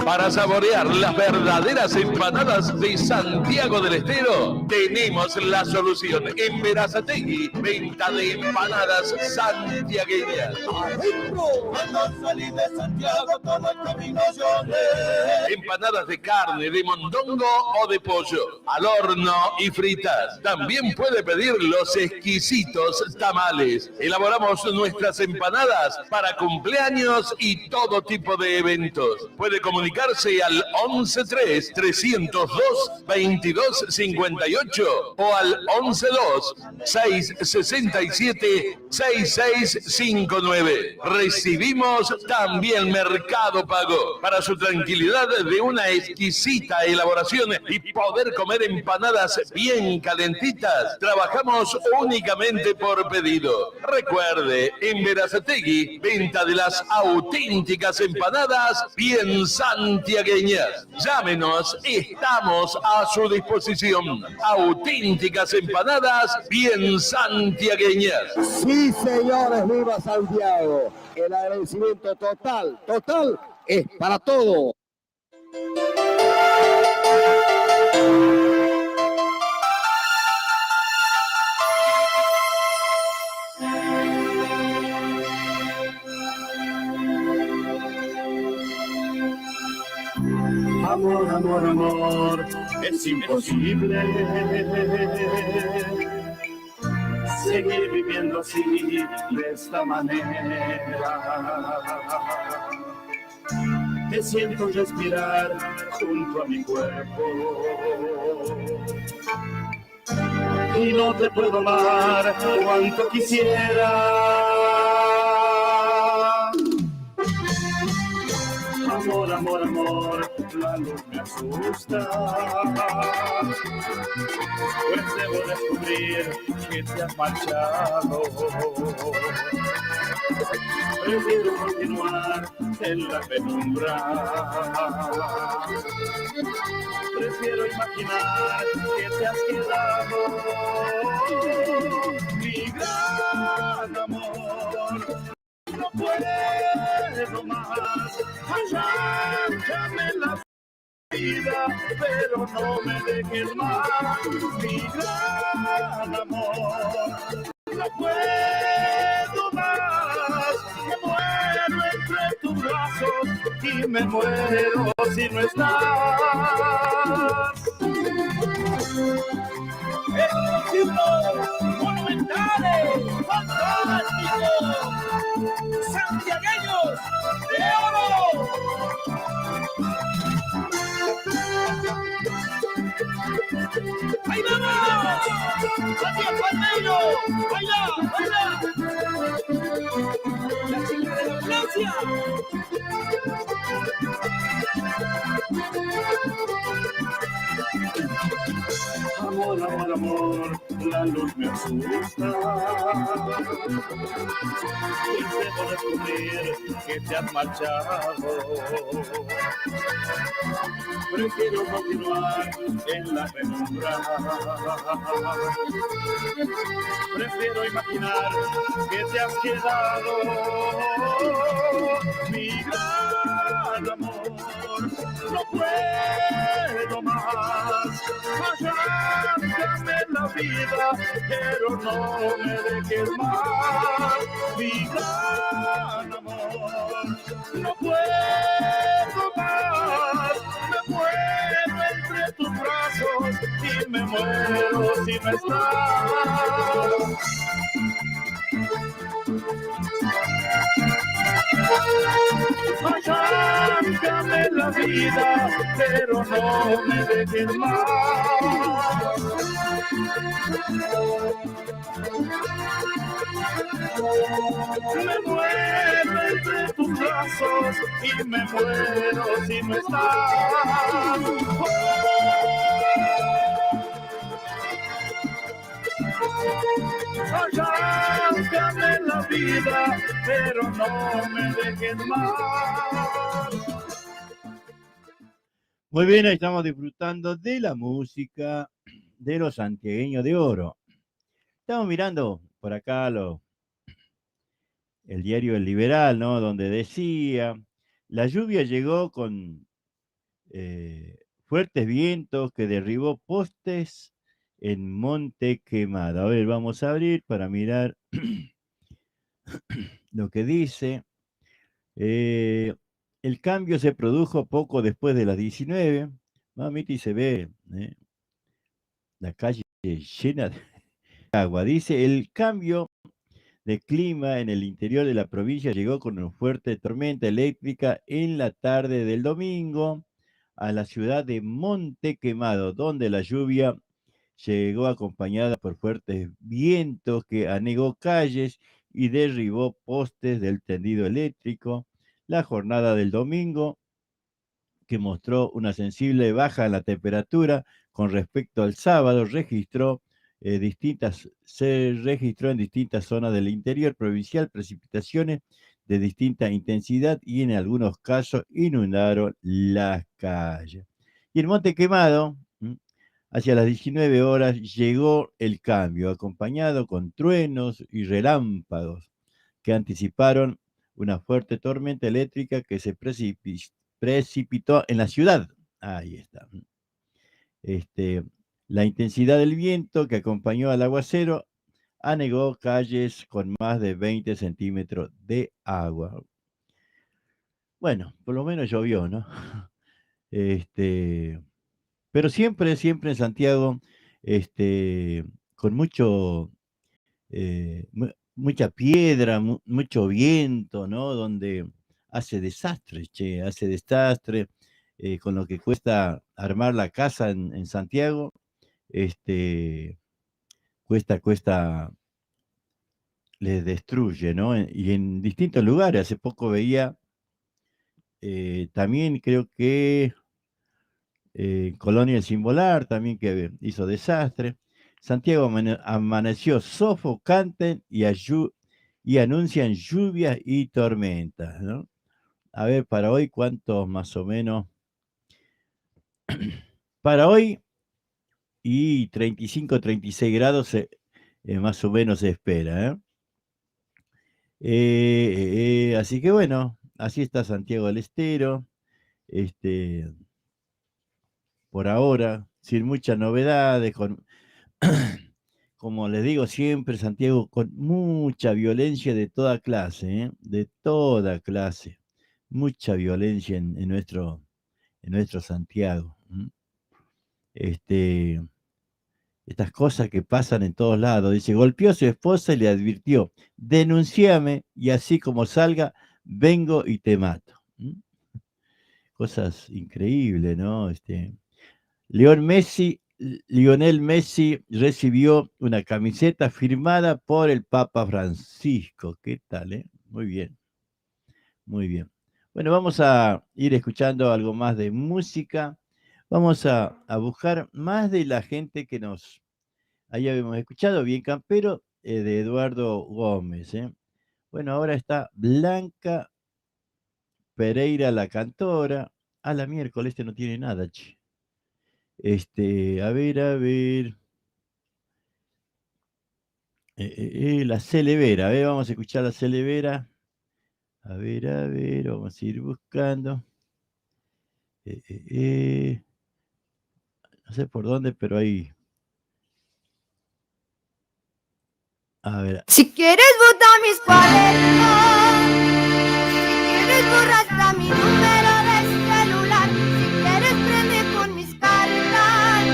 Para saborear las verdaderas empanadas de Santiago del Estero, tenemos la solución. En Berazategui, venta de empanadas santiagueñas. Cuando salí de Santiago, todo el camino lloré. Empanadas de carne, de mondongo o de pollo, al horno y fritas. También puede pedir los exquisitos tamales. Elaboramos nuestras empanadas para cumpleaños y todo tipo de eventos. Puede comunicarse al 113 302 2258 o al 112 667 6659. Recibimos también Mercado Pago para su tranquilidad de una exquisita elaboración y poder comer empanadas bien calentitas. Trabajamos únicamente por pedido. Recuerde, en Berazategui, venta de las auténticas empanadas bien santiagueñas. Llámenos, estamos a su disposición. Auténticas empanadas bien santiagueñas. Sí, señores, viva Santiago. El agradecimiento total es para todo. Amor, amor, amor, es imposible seguir viviendo así, de esta manera. Te siento respirar junto a mi cuerpo y no te puedo amar cuanto quisiera. Amor, amor, amor, la luz me asusta, pues debo descubrir que te has marchado. Prefiero continuar en la penumbra. Prefiero imaginar que te has quedado. Mi gran amor, no puedo más. Arráncame la vida, pero no me dejes más. Mi gran amor, no puedo más. Me muero entre tus brazos y me muero si no estás. Éxitos monumentales, fantásticos, santiagueños de oro. ¡Ahí vamos! ¡Matías Palmeiro! ¡Baila! ¡Baila! ¡La chica de la Francia! Amor, amor, amor, la luz me asusta, y debo descubrir que te has marchado. Prefiero continuar en la penumbra. Prefiero imaginar que te has quedado, mi gran amor. No puedo más, arráncame la vida, pero no me dejes más, mi gran amor. No puedo más, me muero entre tus brazos y me muero si no estás. Arráncame la vida, pero no me dejes más. Me muero entre tus brazos y me muero si no estás. Arráncame la vida, pero no me dejes más. Muy bien, ahí estamos disfrutando de la música de los santiagueños de oro. Estamos mirando por acá el diario El Liberal, ¿no? Donde decía, la lluvia llegó con fuertes vientos que derribó postes en Monte Quemado. A ver, vamos a abrir para mirar lo que dice. El cambio se produjo poco después de las 19. Mamita, y se ve la calle llena de agua. Dice, el cambio de clima en el interior de la provincia llegó con una fuerte tormenta eléctrica en la tarde del domingo a la ciudad de Monte Quemado, donde la lluvia llegó acompañada por fuertes vientos que anegó calles y derribó postes del tendido eléctrico. La jornada del domingo, que mostró una sensible baja en la temperatura con respecto al sábado, se registró en distintas zonas del interior provincial precipitaciones de distinta intensidad y en algunos casos inundaron las calles. Y en Monte Quemado, hacia las 19 horas, llegó el cambio, acompañado con truenos y relámpagos que anticiparon una fuerte tormenta eléctrica que se precipitó en la ciudad. Ahí está. La intensidad del viento que acompañó al aguacero anegó calles con más de 20 centímetros de agua. Bueno, por lo menos llovió, ¿no? Pero siempre en Santiago, con mucha piedra, mucho viento, ¿no? Donde hace desastres, hace desastre, con lo que cuesta armar la casa en Santiago, cuesta, les destruye, ¿no? Y en distintos lugares, hace poco veía, también creo que Colonia El Simbolar, también que hizo desastre. Santiago amaneció sofocante y anuncian lluvias y tormentas, ¿no? A ver, para hoy, ¿cuántos más o menos? Para hoy, y 35, 36 grados más o menos se espera, así que bueno, así está Santiago del Estero, por ahora, sin muchas novedades, como les digo siempre, Santiago, con mucha violencia de toda clase, de toda clase, mucha violencia en nuestro Santiago. Estas cosas que pasan en todos lados. Dice, golpeó a su esposa y le advirtió, denunciame y así como salga, vengo y te mato. Cosas increíbles, ¿no? Lionel Messi recibió una camiseta firmada por el Papa Francisco. ¿Qué tal, Muy bien, muy bien. Bueno, vamos a ir escuchando algo más de música. Vamos a buscar más de la gente que nos hayamos escuchado, bien campero. de Eduardo Gómez. Bueno, ahora está Blanca Pereira, la cantora. A la miércoles, este no tiene nada, che. A ver. La Celevera, vamos a escuchar la Celevera. A ver, vamos a ir buscando. No sé por dónde, pero ahí. A ver. Si quieres botar mis cuadernos, si quieres borrar hasta mi número de celular, si quieres prende con mis cartas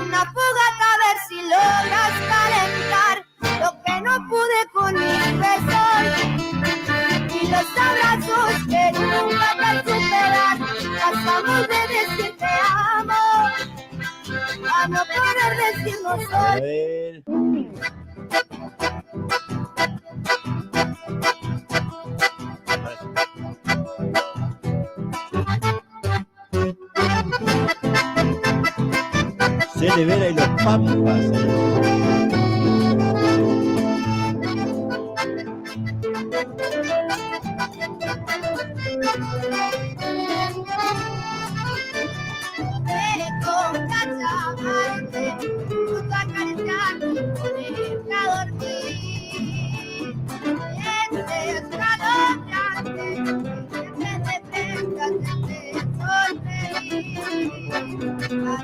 una fogata a ver si logras calentar lo que no pude con mis besos y los abrazos que nunca te superar. Pasamos de decir te amo a no poder decirnos A ver. Celevera y los Pampas.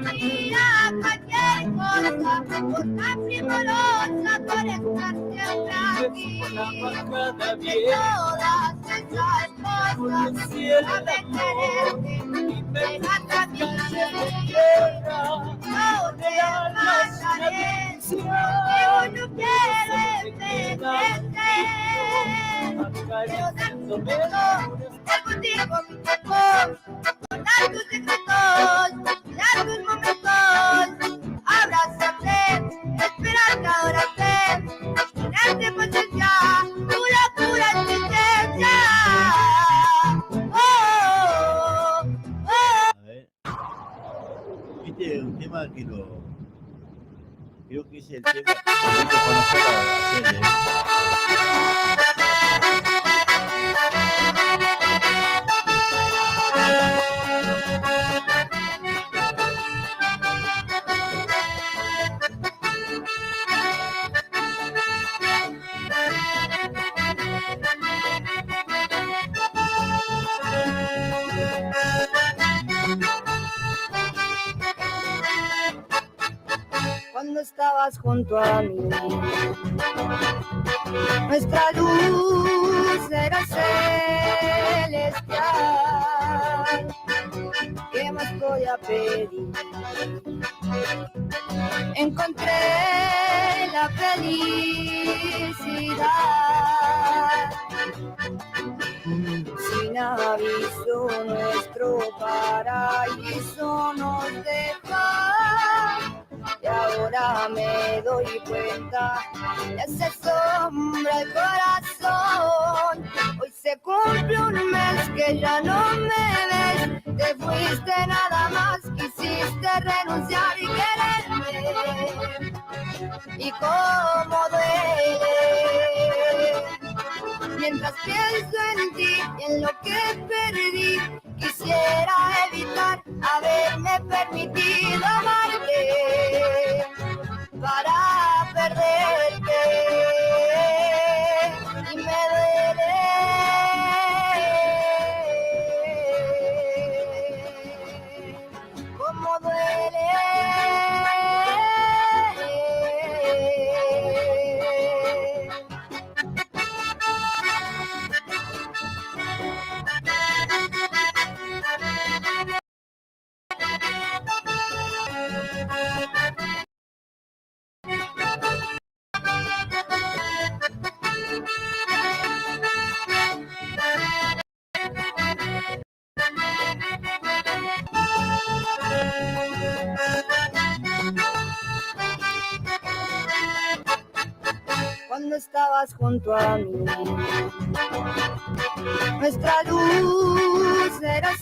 Haría cualquier cosa por tan primorosa, por estar siempre aquí. De todas esas cosas, sabe quererte, pegarte a mí. No te mataré, porque hoy no quiero envejecer. Quiero dar tu beso, estar contigo mi cuerpo, contar tus secretos, mirar tus momentos, abrazarte, esperarte, adorarte, tenerte paciencia, tu locura es mi ciencia. A ver. Este es un tema que creo que es el tema que tengo que conocer a Cele. Cuando estabas junto a mí, nuestra luz era celestial. ¿Qué más podía pedir? Encontré la felicidad. Sin aviso nuestro paraíso nos deja. Y ahora me doy cuenta, ya se sombra el corazón. Hoy se cumple un mes que ya no me ves. Te fuiste nada más, quisiste renunciar y quererme. Y cómo duele. Mientras pienso en ti y en lo que perdí, quisiera evitar haberme permitido amarte para perderte. Y me duele. Cómo duele. Cuando estabas junto a mí, nuestra luz era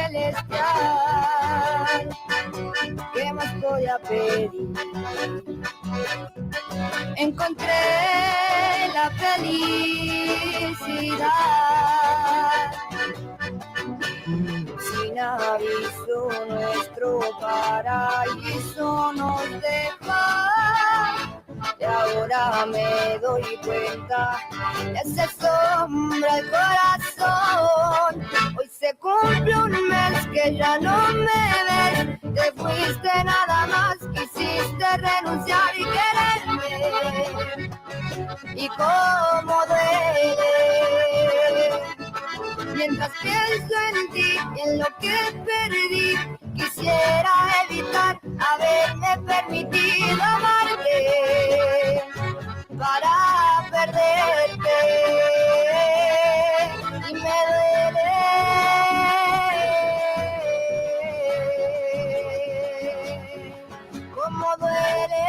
celestial. ¿Qué más voy a pedir? Encontré la felicidad. Sin aviso nuestro paraíso nos deja. Y ahora me doy cuenta que se sombra el corazón. Hoy se cumple un mes que ya no me ves. Te fuiste nada más, quisiste renunciar y quererme. Y cómo duele. Mientras pienso en ti y en lo que perdí, quisiera evitar haberme permitido amarte para perderte. Y me duele. Cómo duele.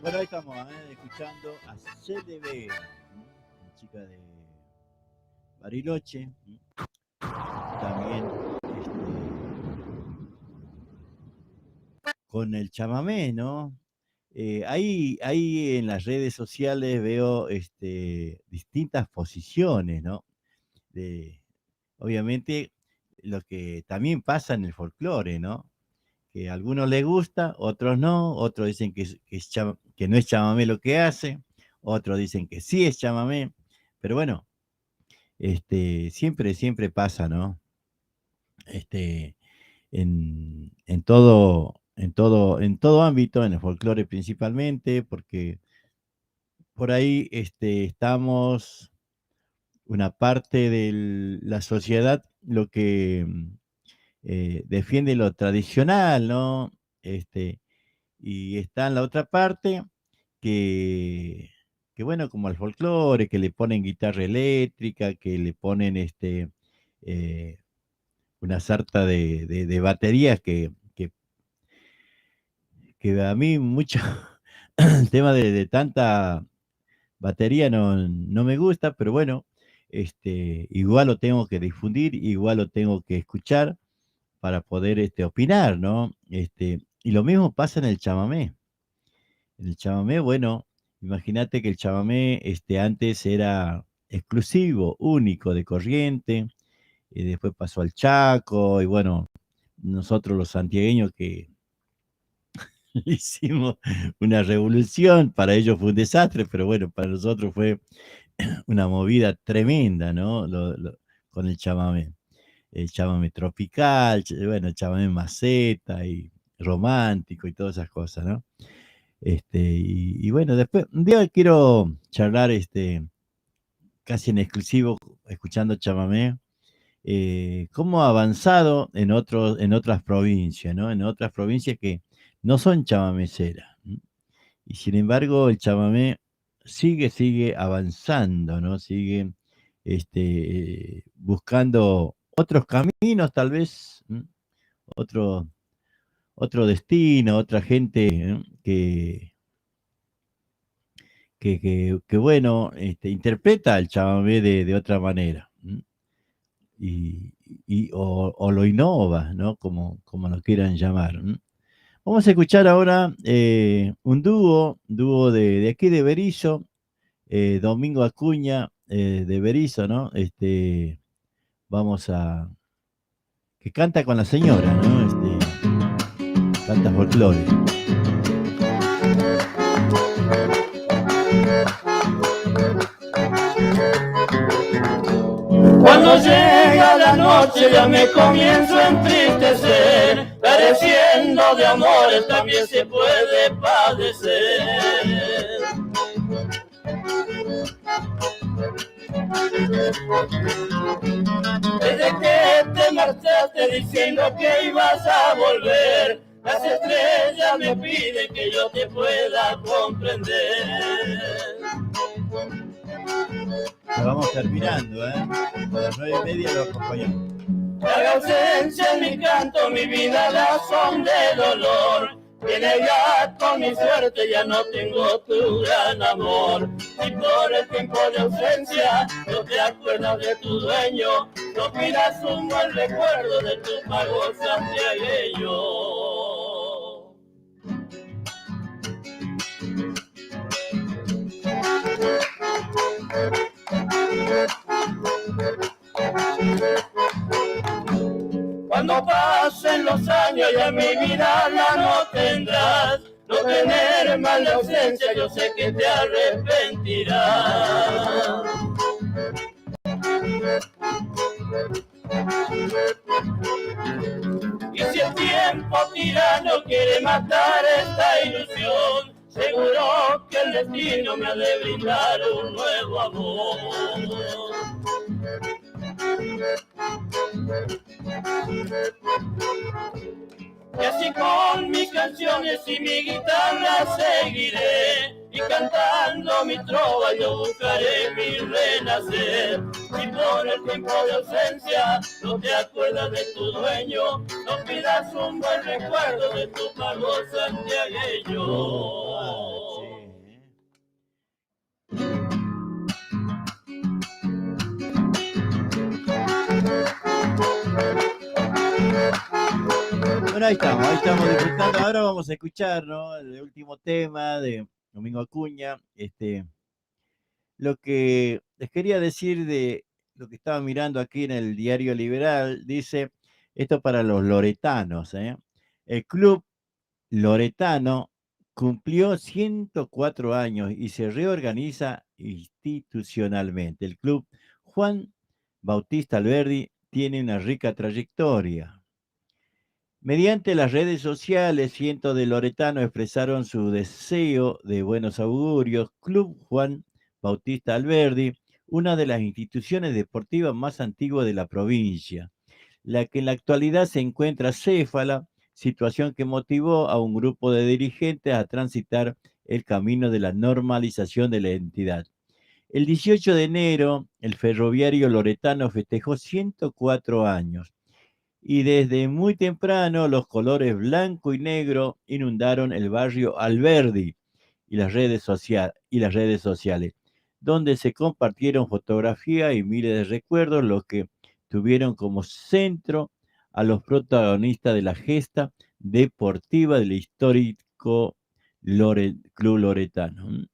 Bueno, ahí estamos escuchando a CDB, una chica de Bariloche. También con el chamamé, ¿no? Ahí en las redes sociales veo distintas posiciones, ¿no? Obviamente lo que también pasa en el folclore, ¿no? Que a algunos les gusta, otros no, otros dicen que no es chamamé lo que hace, otros dicen que sí es chamamé, pero bueno, siempre pasa, ¿no? En todo ámbito, en el folclore principalmente, porque por ahí estamos una parte de la sociedad lo que defiende lo tradicional, ¿no? Y está en la otra parte que bueno, como al folclore, que le ponen guitarra eléctrica, que le ponen una sarta de baterías que a mí mucho el tema de tanta batería no me gusta, pero bueno, igual lo tengo que difundir, igual lo tengo que escuchar para poder opinar, ¿no? Y lo mismo pasa en el chamamé. En el chamamé, bueno, imagínate que el chamamé antes era exclusivo, único de Corrientes, y después pasó al Chaco, y bueno, nosotros los santiagueños que hicimos una revolución, para ellos fue un desastre, pero bueno, para nosotros fue una movida tremenda, ¿no? Con el chamamé tropical, bueno, el chamamé maceta y romántico y todas esas cosas, ¿no? Y bueno, después, un día quiero charlar casi en exclusivo, escuchando chamamé, cómo ha avanzado en otras provincias, ¿no? En otras provincias que no son chamameceras. Y sin embargo, el chamamé sigue avanzando, ¿no? Sigue buscando otros caminos, tal vez, otro destino, otra gente que bueno, interpreta el chamamé de otra manera, o lo innova, ¿no? Como lo quieran llamar. Vamos a escuchar ahora un dúo de aquí de Berisso, Domingo Acuña, de Berisso, ¿no? Que canta con la señora, ¿no? Canta folclore. Cuando llega la noche ya me comienzo a entristecer, careciendo de amores también se puede padecer. Desde que te marchaste llamaste diciendo que ibas a volver. Las estrellas me piden que yo te pueda comprender. Ya vamos terminando, ¿eh? A las 9:30 lo acompañamos. La ausencia en mi canto, mi vida, razón de dolor. Viene ya con mi suerte, ya no tengo tu gran amor. Y por el tiempo de ausencia, no te acuerdas de tu dueño. No pidas un buen recuerdo de tu pago santiagueño. Cuando pasen los años ya mi vida la no tendrás. No tener mal de ausencia, yo sé que te arrepentirás. Y si el tiempo tirano quiere matar esta ilusión, seguro que el destino me ha de brindar un nuevo amor. Y así con mis canciones y mi guitarra seguiré, y cantando mi trova yo buscaré mi renacer. Si por el tiempo de ausencia no te acuerdas de tu dueño, no pidas un buen recuerdo de tu pago santiagueño. Bueno, ahí estamos disfrutando. Ahora vamos a escuchar, ¿no?, el último tema de Domingo Acuña. Lo que les quería decir de lo que estaba mirando aquí en el Diario Liberal, dice, esto para los loretanos, ¿eh? El club loretano cumplió 104 años y se reorganiza institucionalmente. El club Juan Bautista Alberdi tiene una rica trayectoria. Mediante las redes sociales, cientos de loretanos expresaron su deseo de buenos augurios. Club Juan Bautista Alberdi, una de las instituciones deportivas más antiguas de la provincia, la que en la actualidad se encuentra céfala, situación que motivó a un grupo de dirigentes a transitar el camino de la normalización de la entidad. El 18 de enero, el ferroviario loretano festejó 104 años. Y desde muy temprano los colores blanco y negro inundaron el barrio Alberdi y las redes sociales, donde se compartieron fotografías y miles de recuerdos, los que tuvieron como centro a los protagonistas de la gesta deportiva del histórico Club Loretano.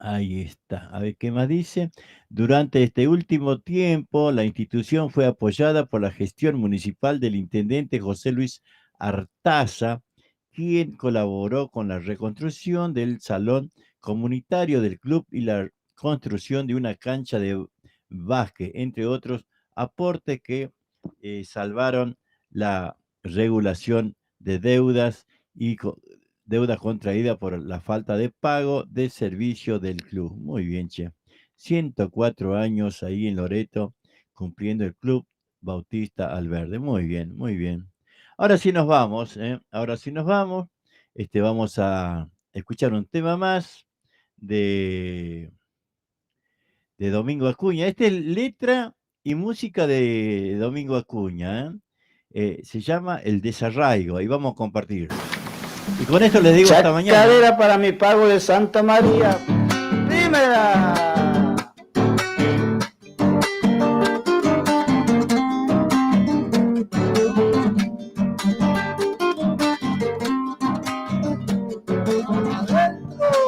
Ahí está. A ver qué más dice. Durante este último tiempo, la institución fue apoyada por la gestión municipal del intendente José Luis Artaza, quien colaboró con la reconstrucción del salón comunitario del club y la construcción de una cancha de básquet, entre otros aportes que salvaron la regulación de deudas y deuda contraída por la falta de pago de servicio del club. Muy bien, che. 104 años ahí en Loreto, cumpliendo el Club Bautista Alberdi. Muy bien, muy bien. Ahora sí nos vamos, ¿eh? Ahora sí nos vamos. Vamos a escuchar un tema más de Domingo Acuña. Es letra y música de Domingo Acuña, ¿eh? Se llama El Desarraigo. Ahí vamos a compartir. Y con esto les digo hasta mañana. Chacarera para mi pago de Santa María. Dímela.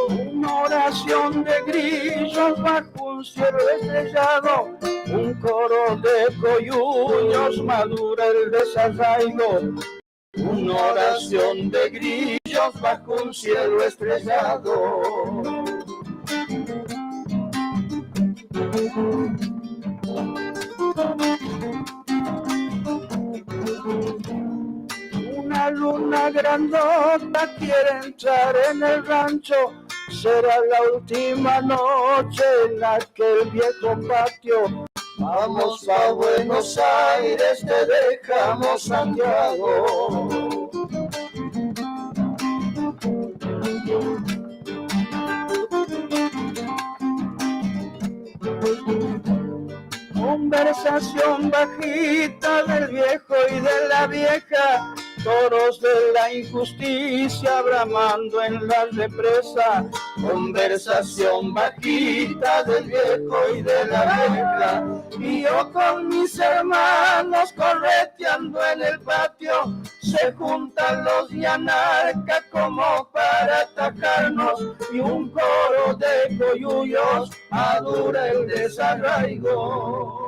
Una oración de grillos bajo un cielo estrellado, un coro de coyuños madura el desarraigo. Una oración de grillos bajo un cielo estrellado. Una luna grandota quiere entrar en el rancho. Será la última noche en aquel viejo patio. Vamos a Buenos Aires, te dejamos Santiago. Conversación bajita del viejo y de la vieja, toros de la injusticia bramando en la represa. Conversación bajita del viejo y de la vieja, y yo con mis hermanos correteando en el patio. Se juntan los yanarcas como para atacarnos, y un coro de coyullos adura el desarraigo.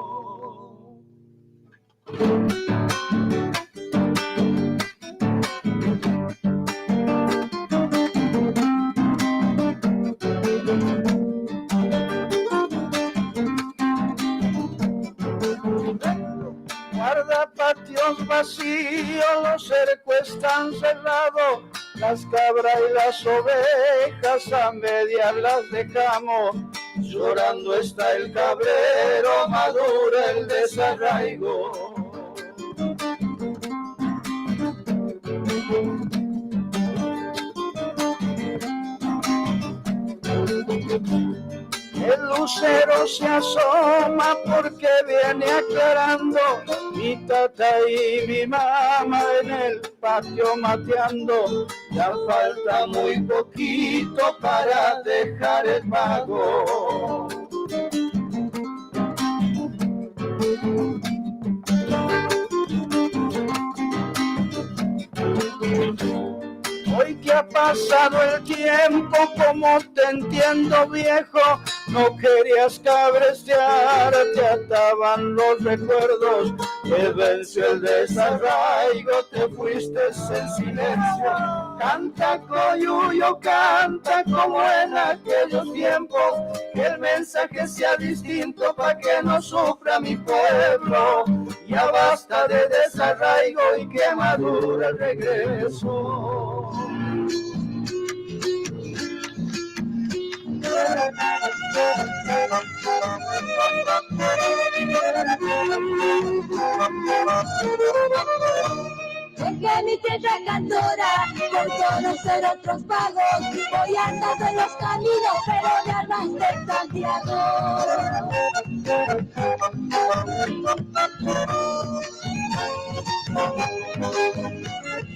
Guarda patios vacíos, los cercos están cerrados, las cabras y las ovejas a medias las dejamos. Llorando está el cabrero, madura el desarraigo. El lucero se asoma porque viene aclarando, mi tata y mi mamá en el patio mateando. Ya falta muy poquito para dejar el pago. Hoy que ha pasado el tiempo, como te entiendo viejo, no querías cabrestear, te ataban los recuerdos, te venció el desarraigo, te fuiste en silencio. Canta coyuyo, canta como en aquellos tiempos, que el mensaje sea distinto para que no sufra mi pueblo. Ya basta de desarraigo y que madura el regreso. Dejé mi tierra cantora por conocer otros pagos. Voy andando en los caminos, pero de almas de Santiago.